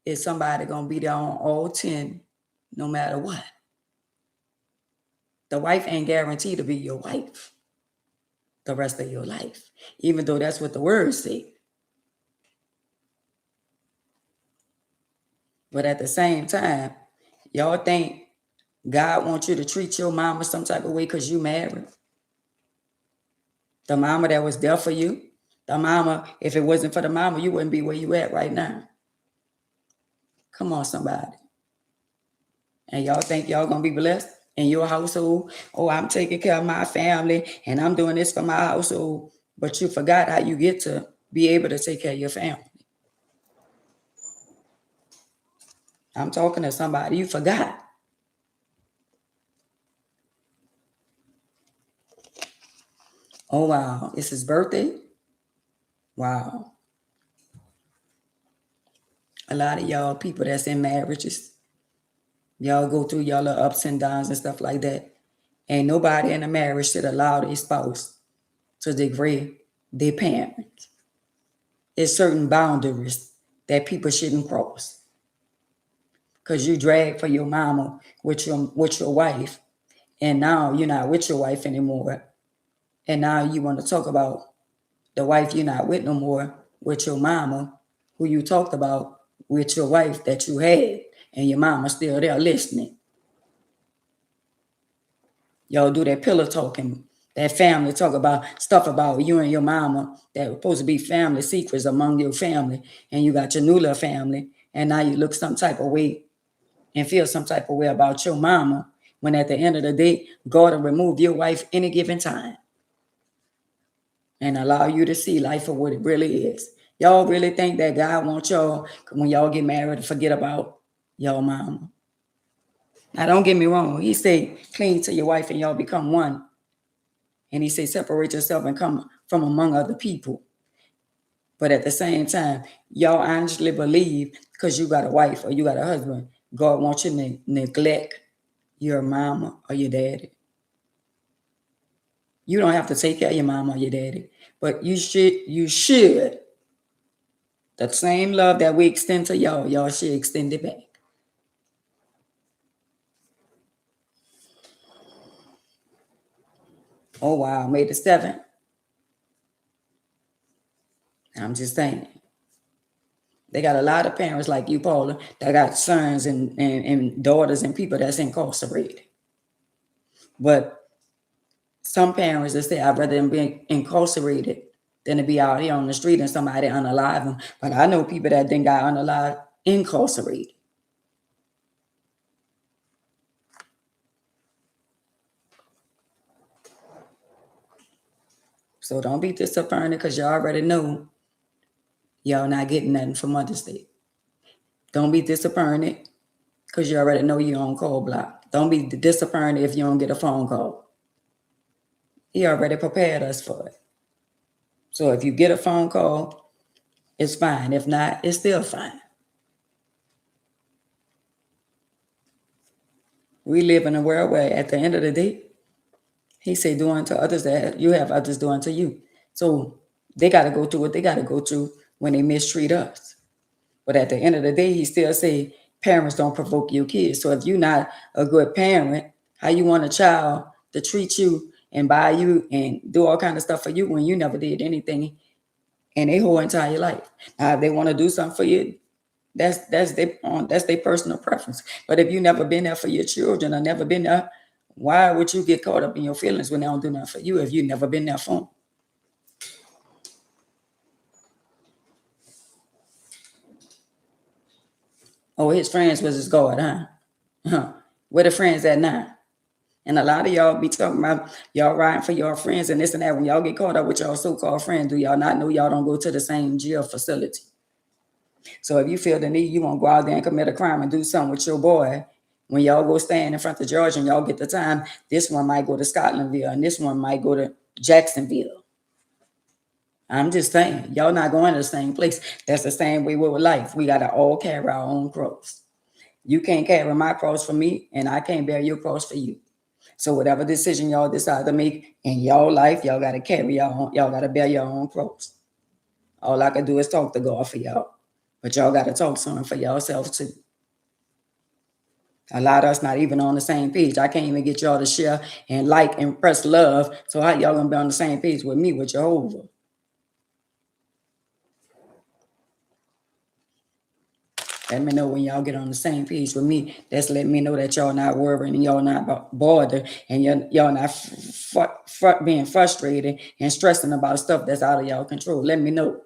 is somebody gonna be there on all 10, no matter what. The wife ain't guaranteed to be your wife the rest of your life, even though that's what the words say. But at the same time, y'all think God wants you to treat your mama some type of way because you married? The mama that was there for you, the mama, if it wasn't for the mama, you wouldn't be where you at right now. Come on, somebody. And y'all think y'all gonna be blessed in your household? Oh, I'm taking care of my family and I'm doing this for my household. But you forgot how you get to be able to take care of your family. I'm talking to somebody. You forgot. Oh, wow. It's his birthday? Wow. A lot of y'all people that's in marriages, y'all go through y'all ups and downs and stuff like that. Ain't nobody in a marriage should allow their spouse to degrade their parents. There's certain boundaries that people shouldn't cross. Because you drag for your mama with your wife, and now you're not with your wife anymore. And now you want to talk about the wife you're not with no more with your mama, who you talked about with your wife that you had, and your mama still there listening. Y'all do that pillow talking, that family talk about stuff about you and your mama that were supposed to be family secrets among your family, and you got your new little family, and now you look some type of way and feel some type of way about your mama, when at the end of the day, God will remove your wife any given time and allow you to see life for what it really is. Y'all really think that God wants y'all, when y'all get married, to forget about y'all mama? Now, don't get me wrong. He say, cling to your wife and y'all become one. And he say, separate yourself and come from among other people. But at the same time, y'all honestly believe because you got a wife or you got a husband, God wants you to neglect your mama or your daddy. You don't have to take care of your mama or your daddy, but you should. The same love that we extend to y'all should extend it back. Oh, wow. May the 7th. I'm just saying. They got a lot of parents like you, Paula, that got sons and daughters and people that's incarcerated. But some parents that say, I'd rather them be incarcerated than to be out here on the street and somebody unalive them. But I know people that then got unalive incarcerated. So don't be disappointed because you already know y'all not getting nothing from Mother's Day. Don't be disappointed because you already know you're on call block. Don't be disappointed if you don't get a phone call. He already prepared us for it. So if you get a phone call, it's fine. If not, it's still fine. We live in a world where at the end of the day, he said, do unto others that you have others do unto you. So they got to go through what they got to go through when they mistreat us. But at the end of the day, he still say, parents don't provoke your kids. So if you're not a good parent, how you want a child to treat you and buy you and do all kind of stuff for you when you never did anything in their whole entire life? Now, if they want to do something for you, that's their personal preference. But if you never been there for your children or never been there, why would you get caught up in your feelings when they don't do nothing for you if you never been there for them? Oh, his friends was his God, huh? Where the friends at now? And a lot of y'all be talking about y'all riding for your friends and this and that. When y'all get caught up with y'all so-called friends, do y'all not know y'all don't go to the same jail facility? So if you feel the need, you want to go out there and commit a crime and do something with your boy. When y'all go stand in front of George and y'all get the time, this one might go to Scotlandville and this one might go to Jacksonville. I'm just saying, y'all not going to the same place. That's the same way with life. We got to all carry our own cross. You can't carry my cross for me, and I can't bear your cross for you. So whatever decision y'all decide to make in y'all life, y'all got to carry y'all got to bear your own cross. All I can do is talk to God for y'all. But y'all got to talk to him for yourself too. A lot of us not even on the same page. I can't even get y'all to share and like and press love. So how y'all gonna be on the same page with me, with Jehovah? Let me know when y'all get on the same page with me. That's letting me know that y'all not worrying and y'all not bothered and y'all not being frustrated and stressing about stuff that's out of y'all control. Let me know.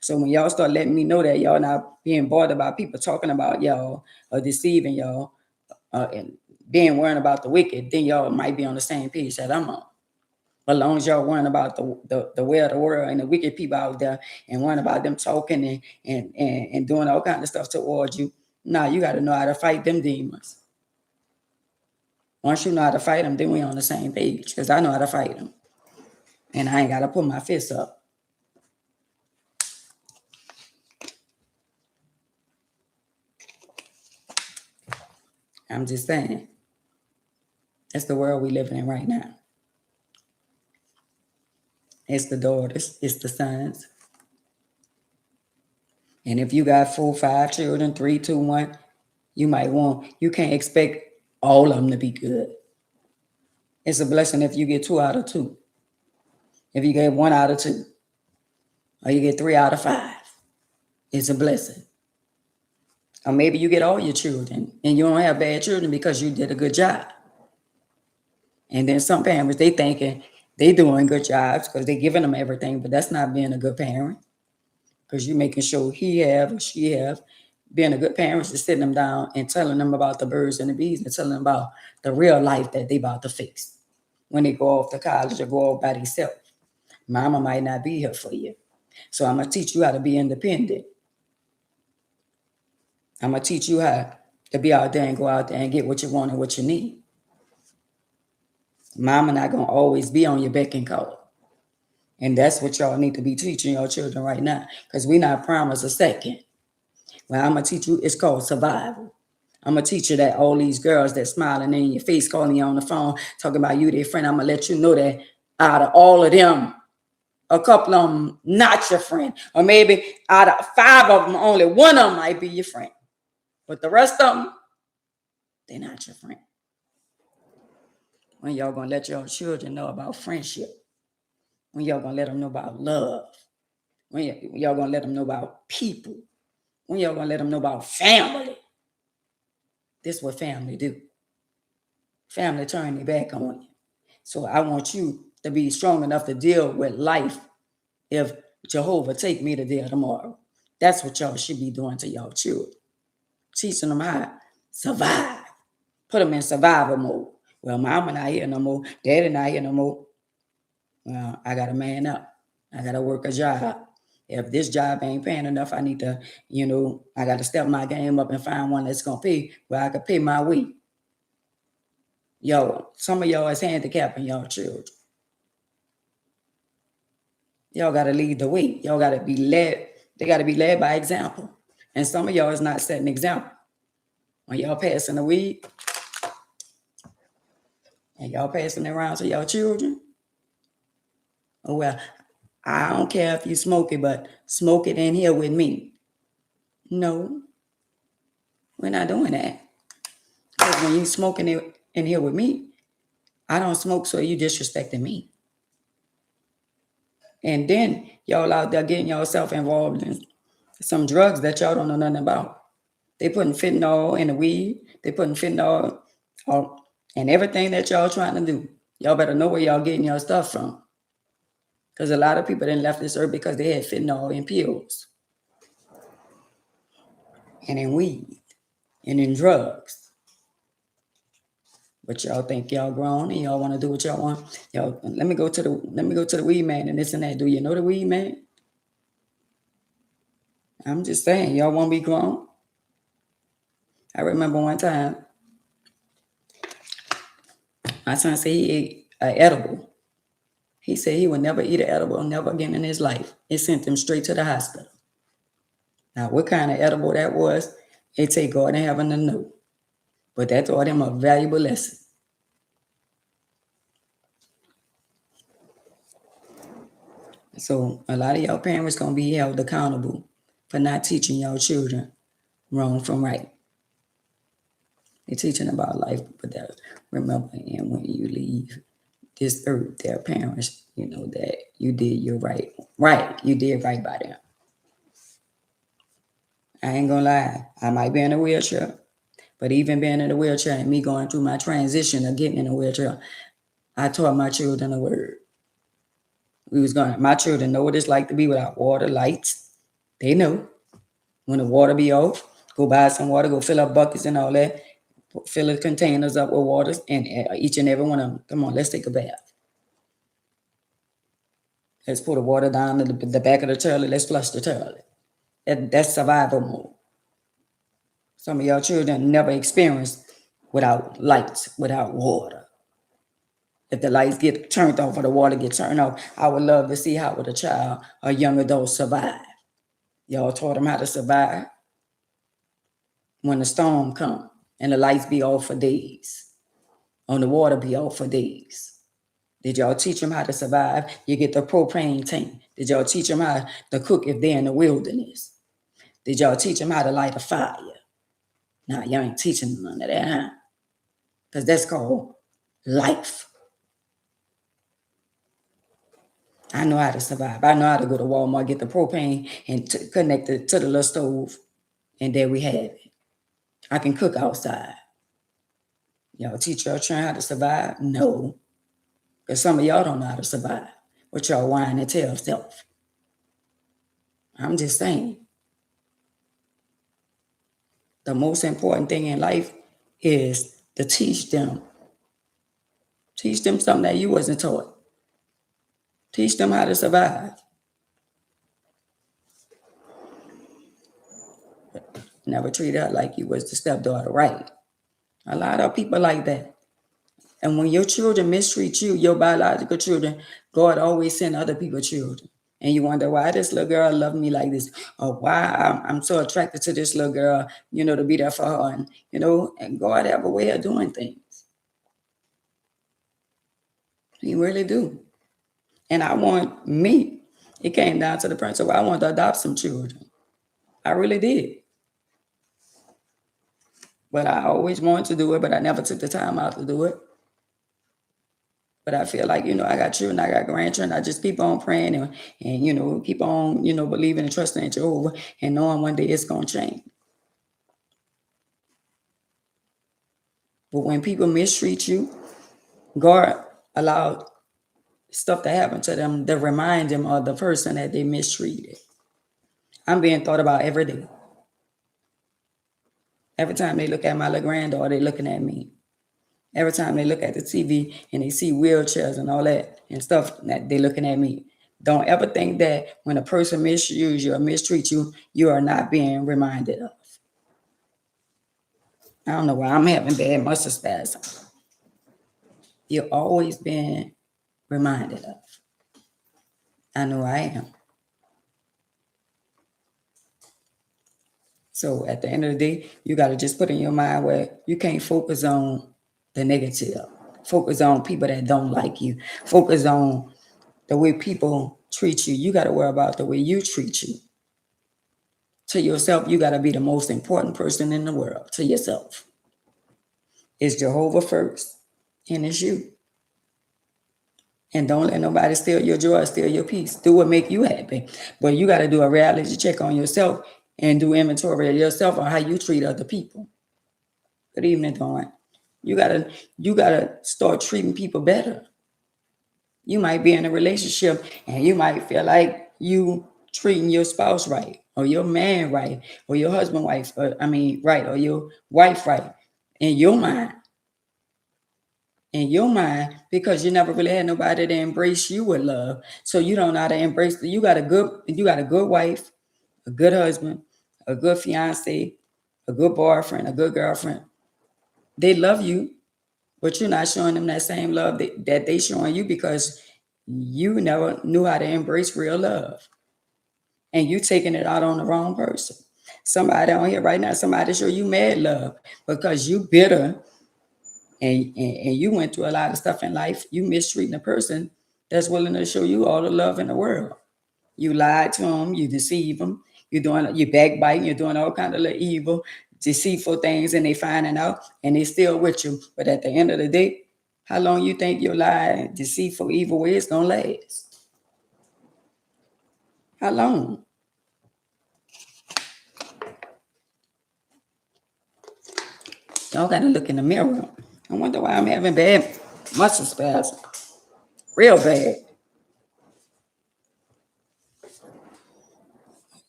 So when y'all start letting me know that y'all not being bothered about people talking about y'all or deceiving y'all and being worrying about the wicked, then y'all might be on the same page that I'm on. But as long as y'all worrying about the way of the world and the wicked people out there and worrying about them talking and doing all kinds of stuff towards you, you got to know how to fight them demons. Once you know how to fight them, then we on the same page because I know how to fight them. And I ain't got to put my fists up. I'm just saying. That's the world we living in right now. It's the daughters, it's the sons. And if you got 4, 5 children, 3, 2, 1, you can't expect all of them to be good. It's a blessing if you get 2 out of 2. If you get 1 out of 2, or you get 3 out of 5, it's a blessing. Or maybe you get all your children and you don't have bad children because you did a good job. And then some parents, they thinking they doing good jobs because they giving them everything, but that's not being a good parent. Because you're making sure he have or she have. Being a good parent is sitting them down and telling them about the birds and the bees and telling them about the real life that they about to face when they go off to college or go off by themselves. Mama might not be here for you. So I'm going to teach you how to be independent. I'm going to teach you how to be out there and go out there and get what you want and what you need. Mama not going to always be on your beck and call. And that's what y'all need to be teaching your children right now, because we're not promised a second. Well, I'm going to teach you, it's called survival. I'm going to teach you that all these girls that smiling in your face, calling you on the phone, talking about you, their friend, I'm going to let you know that out of all of them, a couple of them not your friend. Or maybe out of 5 of them, only 1 of them might be your friend. But the rest of them, they're not your friend. When y'all going to let your children know about friendship? When y'all going to let them know about love? When y'all going to let them know about people? When y'all going to let them know about family? This is what family do. Family turn their back on you. So I want you to be strong enough to deal with life if Jehovah take me to there tomorrow. That's what y'all should be doing to y'all children. Teaching them how to survive. Put them in survival mode. Well, mama not here no more. Daddy not here no more. Well, I got to man up. I got to work a job. If this job ain't paying enough, I need to, I got to step my game up and find one that's going to pay where I can pay my way. Some of y'all is handicapping y'all children. Y'all got to lead the way. Y'all got to be led. They got to be led by example. And some of y'all is not setting example. When y'all passing the weed and y'all passing it around to y'all children, oh, well, I don't care if you smoke it, but smoke it in here with me. No, we're not doing that. Because when you smoking it in here with me, I don't smoke, so you disrespecting me. And then y'all out there getting yourself involved in some drugs that y'all don't know nothing about. They putting fentanyl in the weed. They putting fentanyl and everything that y'all trying to do. Y'all better know where y'all getting your stuff from. Because a lot of people didn't left this earth because they had fentanyl in pills. And in weed. And in drugs. But y'all think y'all grown and y'all want to do what y'all want. Y'all, let me go to the weed man and this and that. Do you know the weed man? I'm just saying, y'all want to be grown? I remember one time, my son said he ate an edible. He said he would never eat an edible, never again in his life. It sent him straight to the hospital. Now, what kind of edible that was, it take God in heaven to know. But that taught him a valuable lesson. So a lot of y'all parents going to be held accountable for not teaching y'all children wrong from right. They're teaching about life, but remember, and when you leave this earth, their parents, that you did your right. Right, you did right by them. I ain't gonna lie, I might be in a wheelchair, but even being in a wheelchair and me going through my transition of getting in a wheelchair, I taught my children a word. My children know what it's like to be without water, lights. They know when the water be off, go buy some water, go fill up buckets and all that, fill the containers up with water, and each and every one of them, come on, let's take a bath. Let's put the water down to the back of the toilet, let's flush the toilet. That's survival mode. Some of y'all children never experienced without lights, without water. If the lights get turned off or the water gets turned off, I would love to see how would a child or young adult survive. Y'all taught them how to survive when the storm comes and the lights be off for days, or the water be off for days. Did y'all teach them how to survive? You get the propane tank. Did y'all teach them how to cook if they're in the wilderness? Did y'all teach them how to light a fire? Nah, y'all ain't teaching them none of that, huh? Because that's called life. I know how to survive. I know how to go to Walmart, get the propane, and connect it to the little stove, and there we have it. I can cook outside. Y'all teach your children how to survive? No. Because some of y'all don't know how to survive. What y'all whine and tell self. I'm just saying. The most important thing in life is to teach them. Teach them something that you wasn't taught. Teach them how to survive. Never treat her like you was the stepdaughter, right? A lot of people like that. And when your children mistreat you, your biological children, God always send other people's children. And you wonder why this little girl loved me like this, or why I'm so attracted to this little girl, to be there for her. And, and God have a way of doing things. He really do. And it came down to the principle, I wanted to adopt some children. I really did. But I always wanted to do it, but I never took the time out to do it. But I feel like, I got children, I got grandchildren. I just keep on praying and keep on, believing and trusting in Jehovah and knowing one day it's going to change. But when people mistreat you, God allowed stuff to happen to them to remind them of the person that they mistreated. I'm being thought about every day. Every time they look at my little granddaughter, they're looking at me. Every time they look at the TV and they see wheelchairs and all that and stuff, that they're looking at me. Don't ever think that when a person misuses you or mistreats you, you are not being reminded of. I don't know why I'm having bad muscle spasms. You're always being reminded of. I know I am. So at the end of the day, you got to just put in your mind where you can't focus on the negative. Focus on people that don't like you. Focus on the way people treat you. You got to worry about the way you treat you. To yourself, you got to be the most important person in the world. To yourself. It's Jehovah first, and it's you. And don't let nobody steal your joy, steal your peace. Do what make you happy. But you got to do a reality check on yourself and do inventory of yourself on how you treat other people. Good evening, Dawn. You gotta start treating people better. You might be in a relationship and you might feel like you treating your spouse right, or your man right, or your husband right, or your wife right in your mind. In your mind, because you never really had nobody to embrace you with love. So you don't know how to embrace. You got a good wife, a good husband, a good fiance, a good boyfriend, a good girlfriend. They love you, but you're not showing them that same love that they showing you because you never knew how to embrace real love. And you taking it out on the wrong person. Somebody on here right now, somebody show you mad love because you bitter and you went through a lot of stuff in life. You mistreating a person that's willing to show you all the love in the world. You lied to them, you deceive them, you backbiting, you're doing all kind of little evil, deceitful things, and they finding out, and they still with you. But at the end of the day, how long you think your lie, deceitful, evil way is gonna last? How long? Y'all gotta look in the mirror. I wonder why I'm having bad muscle spasms. Real bad.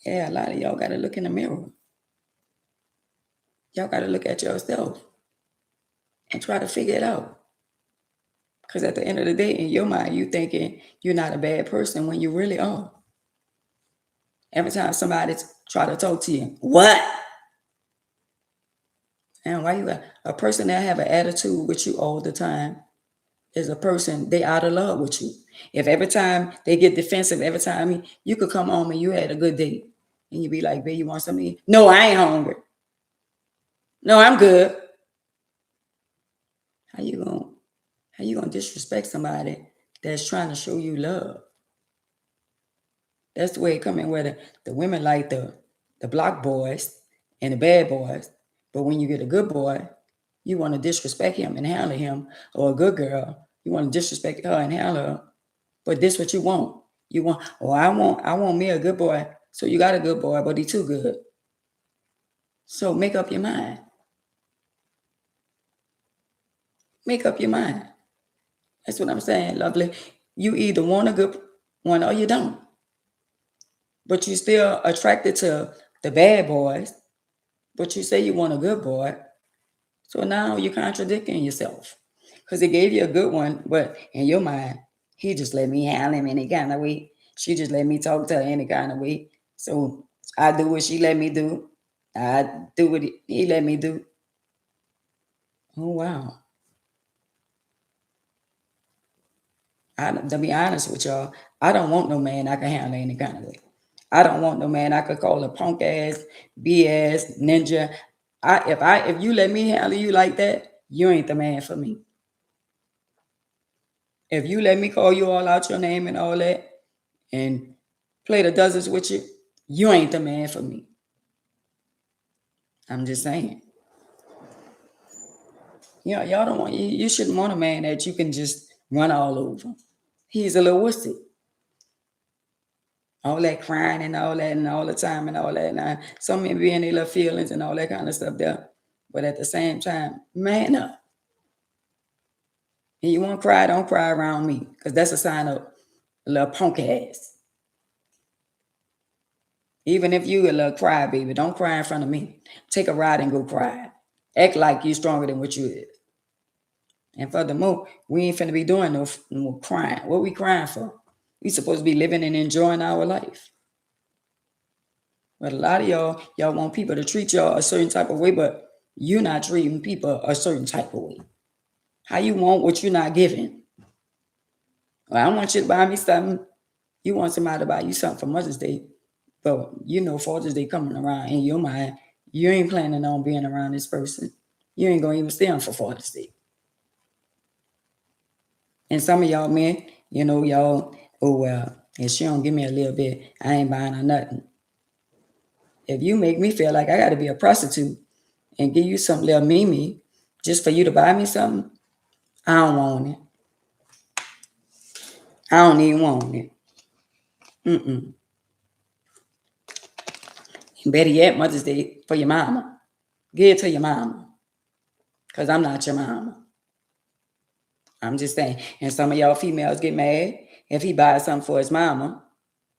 Yeah, a lot of y'all gotta look in the mirror. Y'all gotta look at yourself and try to figure it out. Because at the end of the day, in your mind, you thinking you're not a bad person when you really are. Every time somebody try to talk to you, what? And why you got a person that have an attitude with you all the time is a person they out of love with you. If every time they get defensive, every time you could come home and you had a good day, and you be like, "Babe, you want something?" No, I ain't hungry. No, I'm good. How you gonna disrespect somebody that's trying to show you love? That's the way it come in where the women like the block boys and the bad boys. But when you get a good boy, you want to disrespect him and handle him, or a good girl, you want to disrespect her and handle her. But this what you want. You want, I want me a good boy. So you got a good boy, but he too good. So make up your mind. Make up your mind. That's what I'm saying, lovely. You either want a good one or you don't. But you still attracted to the bad boys, but you say you want a good boy. So now you're contradicting yourself. Because he gave you a good one, but in your mind, he just let me handle him any kind of way. She just let me talk to her any kind of way. So I do what she let me do. I do what he let me do. Oh, wow. To be honest with y'all, I don't want no man I can handle any kind of way. I don't want no man I could call a punk ass, BS, ninja. If you let me handle you like that, you ain't the man for me. If you let me call you all out your name and all that and play the dozens with you, you ain't the man for me. I'm just saying. Y'all don't want, you shouldn't want a man that you can just run all over. He's a little wussy. All that crying and all that and all the time and all that. Now, some men be in their little feelings and all that kind of stuff there. But at the same time, man up. And you want to cry, don't cry around me. Because that's a sign of a little punk ass. Even if you a little cry, baby, don't cry in front of me. Take a ride and go cry. Act like you're stronger than what you is. And furthermore, we ain't finna be doing no crying. What we crying for? We supposed to be living and enjoying our life. But a lot of y'all want people to treat y'all a certain type of way, but you're not treating people a certain type of way. How you want what you're not giving? Well, I want you to buy me something. You want somebody to buy you something for Mother's Day, but you know Father's Day coming around in your mind. You ain't planning on being around this person. You ain't gonna even stand for Father's Day. And some of y'all men, y'all, oh well, if she don't give me a little bit, I ain't buying her nothing. If you make me feel like I gotta be a prostitute and give you some little Mimi just for you to buy me something, I don't want it. I don't even want it. And better yet, Mother's Day for your mama. Give it to your mama. Because I'm not your mama. I'm just saying. And some of y'all females get mad if he buys something for his mama,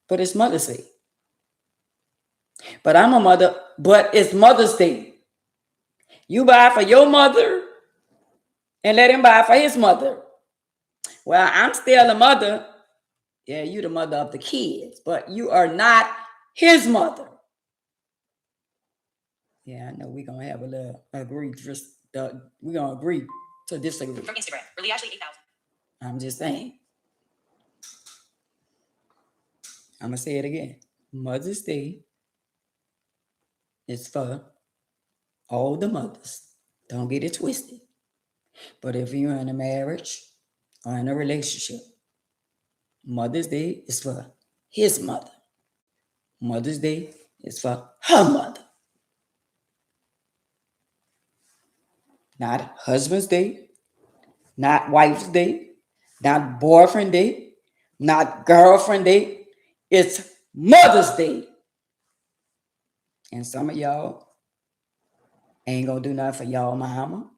but it's Mother's Day. But I'm a mother, but it's Mother's Day. You buy for your mother and let him buy for his mother. Well, I'm still a mother. Yeah, you the mother of the kids, but you are not his mother. Yeah, I know we're going to have a little agree. We're going to agree to disagree. From Instagram, really Ashley 8000. I'm just saying. I'm going to say it again. Mother's Day is for all the mothers. Don't get it twisted. But if you're in a marriage or in a relationship, Mother's Day is for his mother. Mother's Day is for her mother. Not husband's day, not wife's day, not boyfriend day, not girlfriend day. It's Mother's Day. And some of y'all ain't gonna do nothing for y'all mama,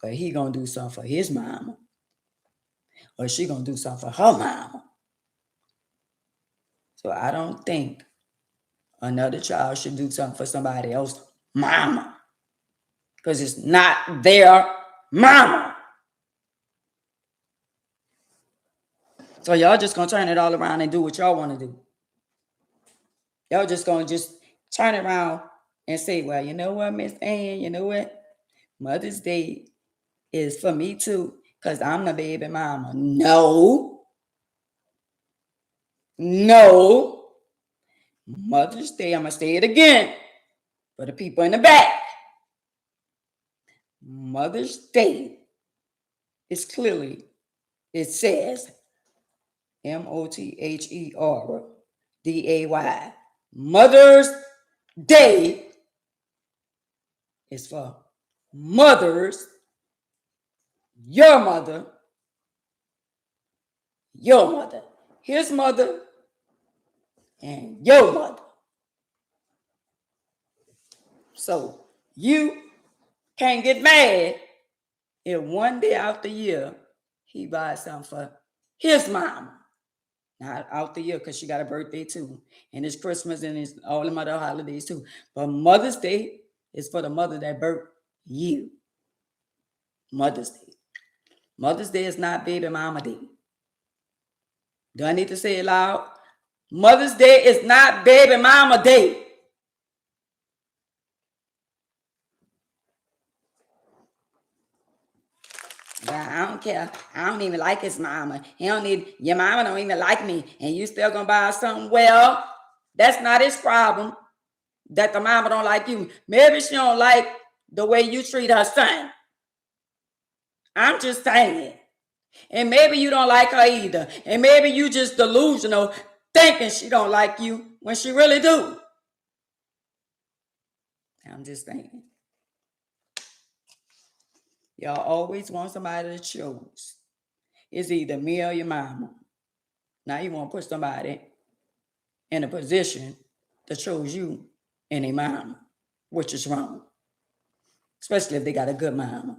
but he gonna do something for his mama, or she gonna do something for her mama. So I don't think another child should do something for somebody else's mama, because it's not their mama. So y'all just gonna turn it all around and do what y'all want to do. Y'all just gonna turn it around and say, well, you know what, Miss Ann, you know what? Mother's Day is for me too, because I'm the baby mama. No. Mother's Day, I'm gonna say it again for the people in the back. Mother's Day is clearly, it says MOTHERDAY. Mother's Day is for mothers, your mother, his mother, and your mother. So you can't get mad if one day out the year he buys something for his mama. Not out the year because she got a birthday too. And it's Christmas and it's all the other holidays too. But Mother's Day is for the mother that birthed you. Mother's Day. Mother's Day is not baby mama day. Do I need to say it loud? Mother's Day is not baby mama day. I don't care. I don't even like his mama. Your mama don't even like me. And you still gonna buy something? Well, that's not his problem that the mama don't like you. Maybe she don't like the way you treat her son. I'm just saying. And maybe you don't like her either. And maybe you just delusional thinking she don't like you when she really do. I'm just saying. Y'all always want somebody to choose. It's either me or your mama. Now you want to put somebody in a position to choose you and a mama, which is wrong. Especially if they got a good mama.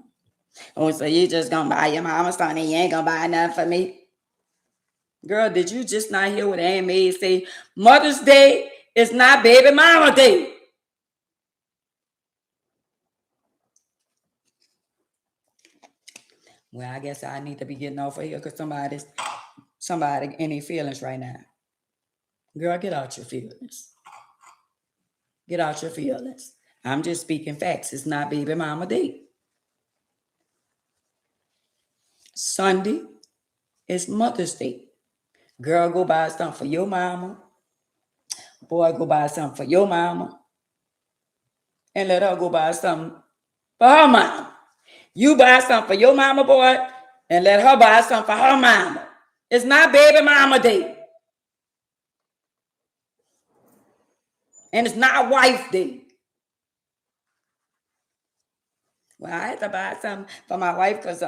Oh, so you just gonna buy your mama something, you ain't gonna buy nothing for me? Girl, did you just not hear what Aunt May say? Mother's Day is not baby mama day. Well, I guess I need to be getting off of here because somebody's somebody any feelings right now. Girl, get out your feelings. Get out your feelings. I'm just speaking facts. It's not baby mama day. Sunday is Mother's Day. Girl, go buy something for your mama. Boy, go buy something for your mama. And let her go buy something for her mama. You buy something for your mama, boy, and let her buy something for her mama. It's not baby mama day. And it's not wife day. Well, I had to buy something for my wife because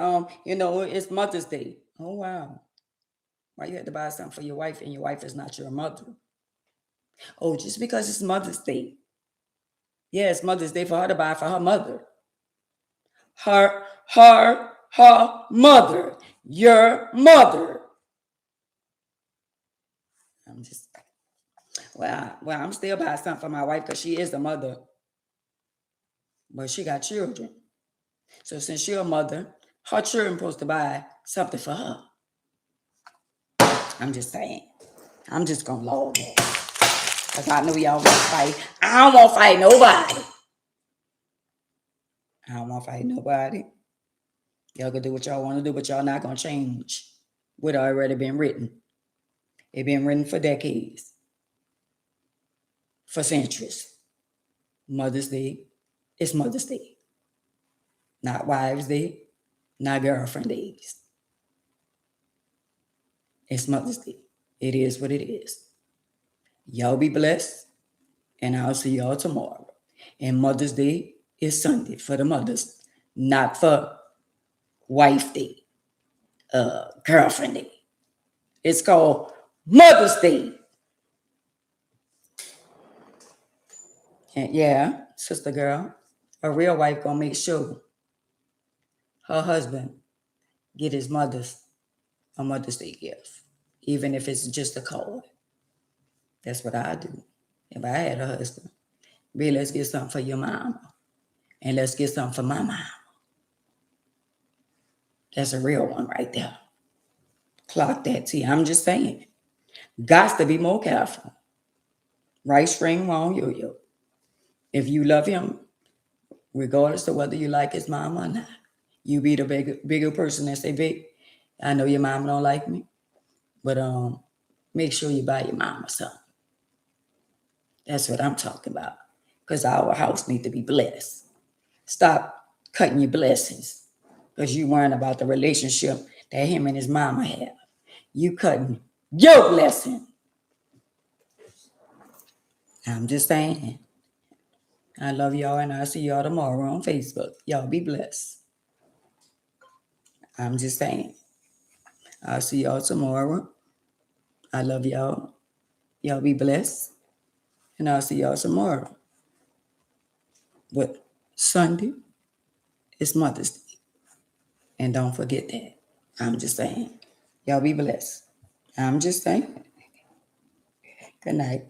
it's Mother's Day. Oh wow. Why you had to buy something for your wife and your wife is not your mother? Oh, just because it's Mother's Day. Yeah, it's Mother's Day for her to buy for her mother. Her mother. Your mother. I'm still buying something for my wife because she is the mother. But she got children. So since she's a mother, her children supposed to buy something for her. I'm just saying. I'm just gonna love that. Because I know y'all want to fight. I don't want to fight nobody. I don't want to fight nobody. Y'all can do what y'all want to do, but y'all not gonna change what already been written. It been written for decades. For centuries. Mother's Day is Mother's Day. Not Wives' Day, not Girlfriend Days. It's Mother's Day. It is what it is. Y'all be blessed, and I'll see y'all tomorrow. And Mother's Day is Sunday for the mothers, not for Wife Day, Girlfriend Day. It's called Mother's Day. And yeah, sister girl, a real wife gonna make sure her husband get his mother's a Mother's Day gift, even if it's just a card. That's what I do. If I had a husband, let's get something for your mama, and let's get something for my mama. That's a real one right there. Clock that T. I'm just saying. Got to be more careful. Right string, wrong yo-yo. If you love him, regardless of whether you like his mama or not, you be the bigger person and say, "Big, I know your mama don't like me, but make sure you buy your mama something." That's what I'm talking about. Because our house need to be blessed. Stop cutting your blessings because you worrying about the relationship that him and his mama have. You cutting your blessing. I'm just saying. I love y'all and I'll see y'all tomorrow on Facebook. Y'all be blessed. I'm just saying. I'll see y'all tomorrow. I love y'all. Y'all be blessed. And I'll see y'all tomorrow. But Sunday is Mother's Day. And don't forget that. I'm just saying. Y'all be blessed. I'm just saying. Good night.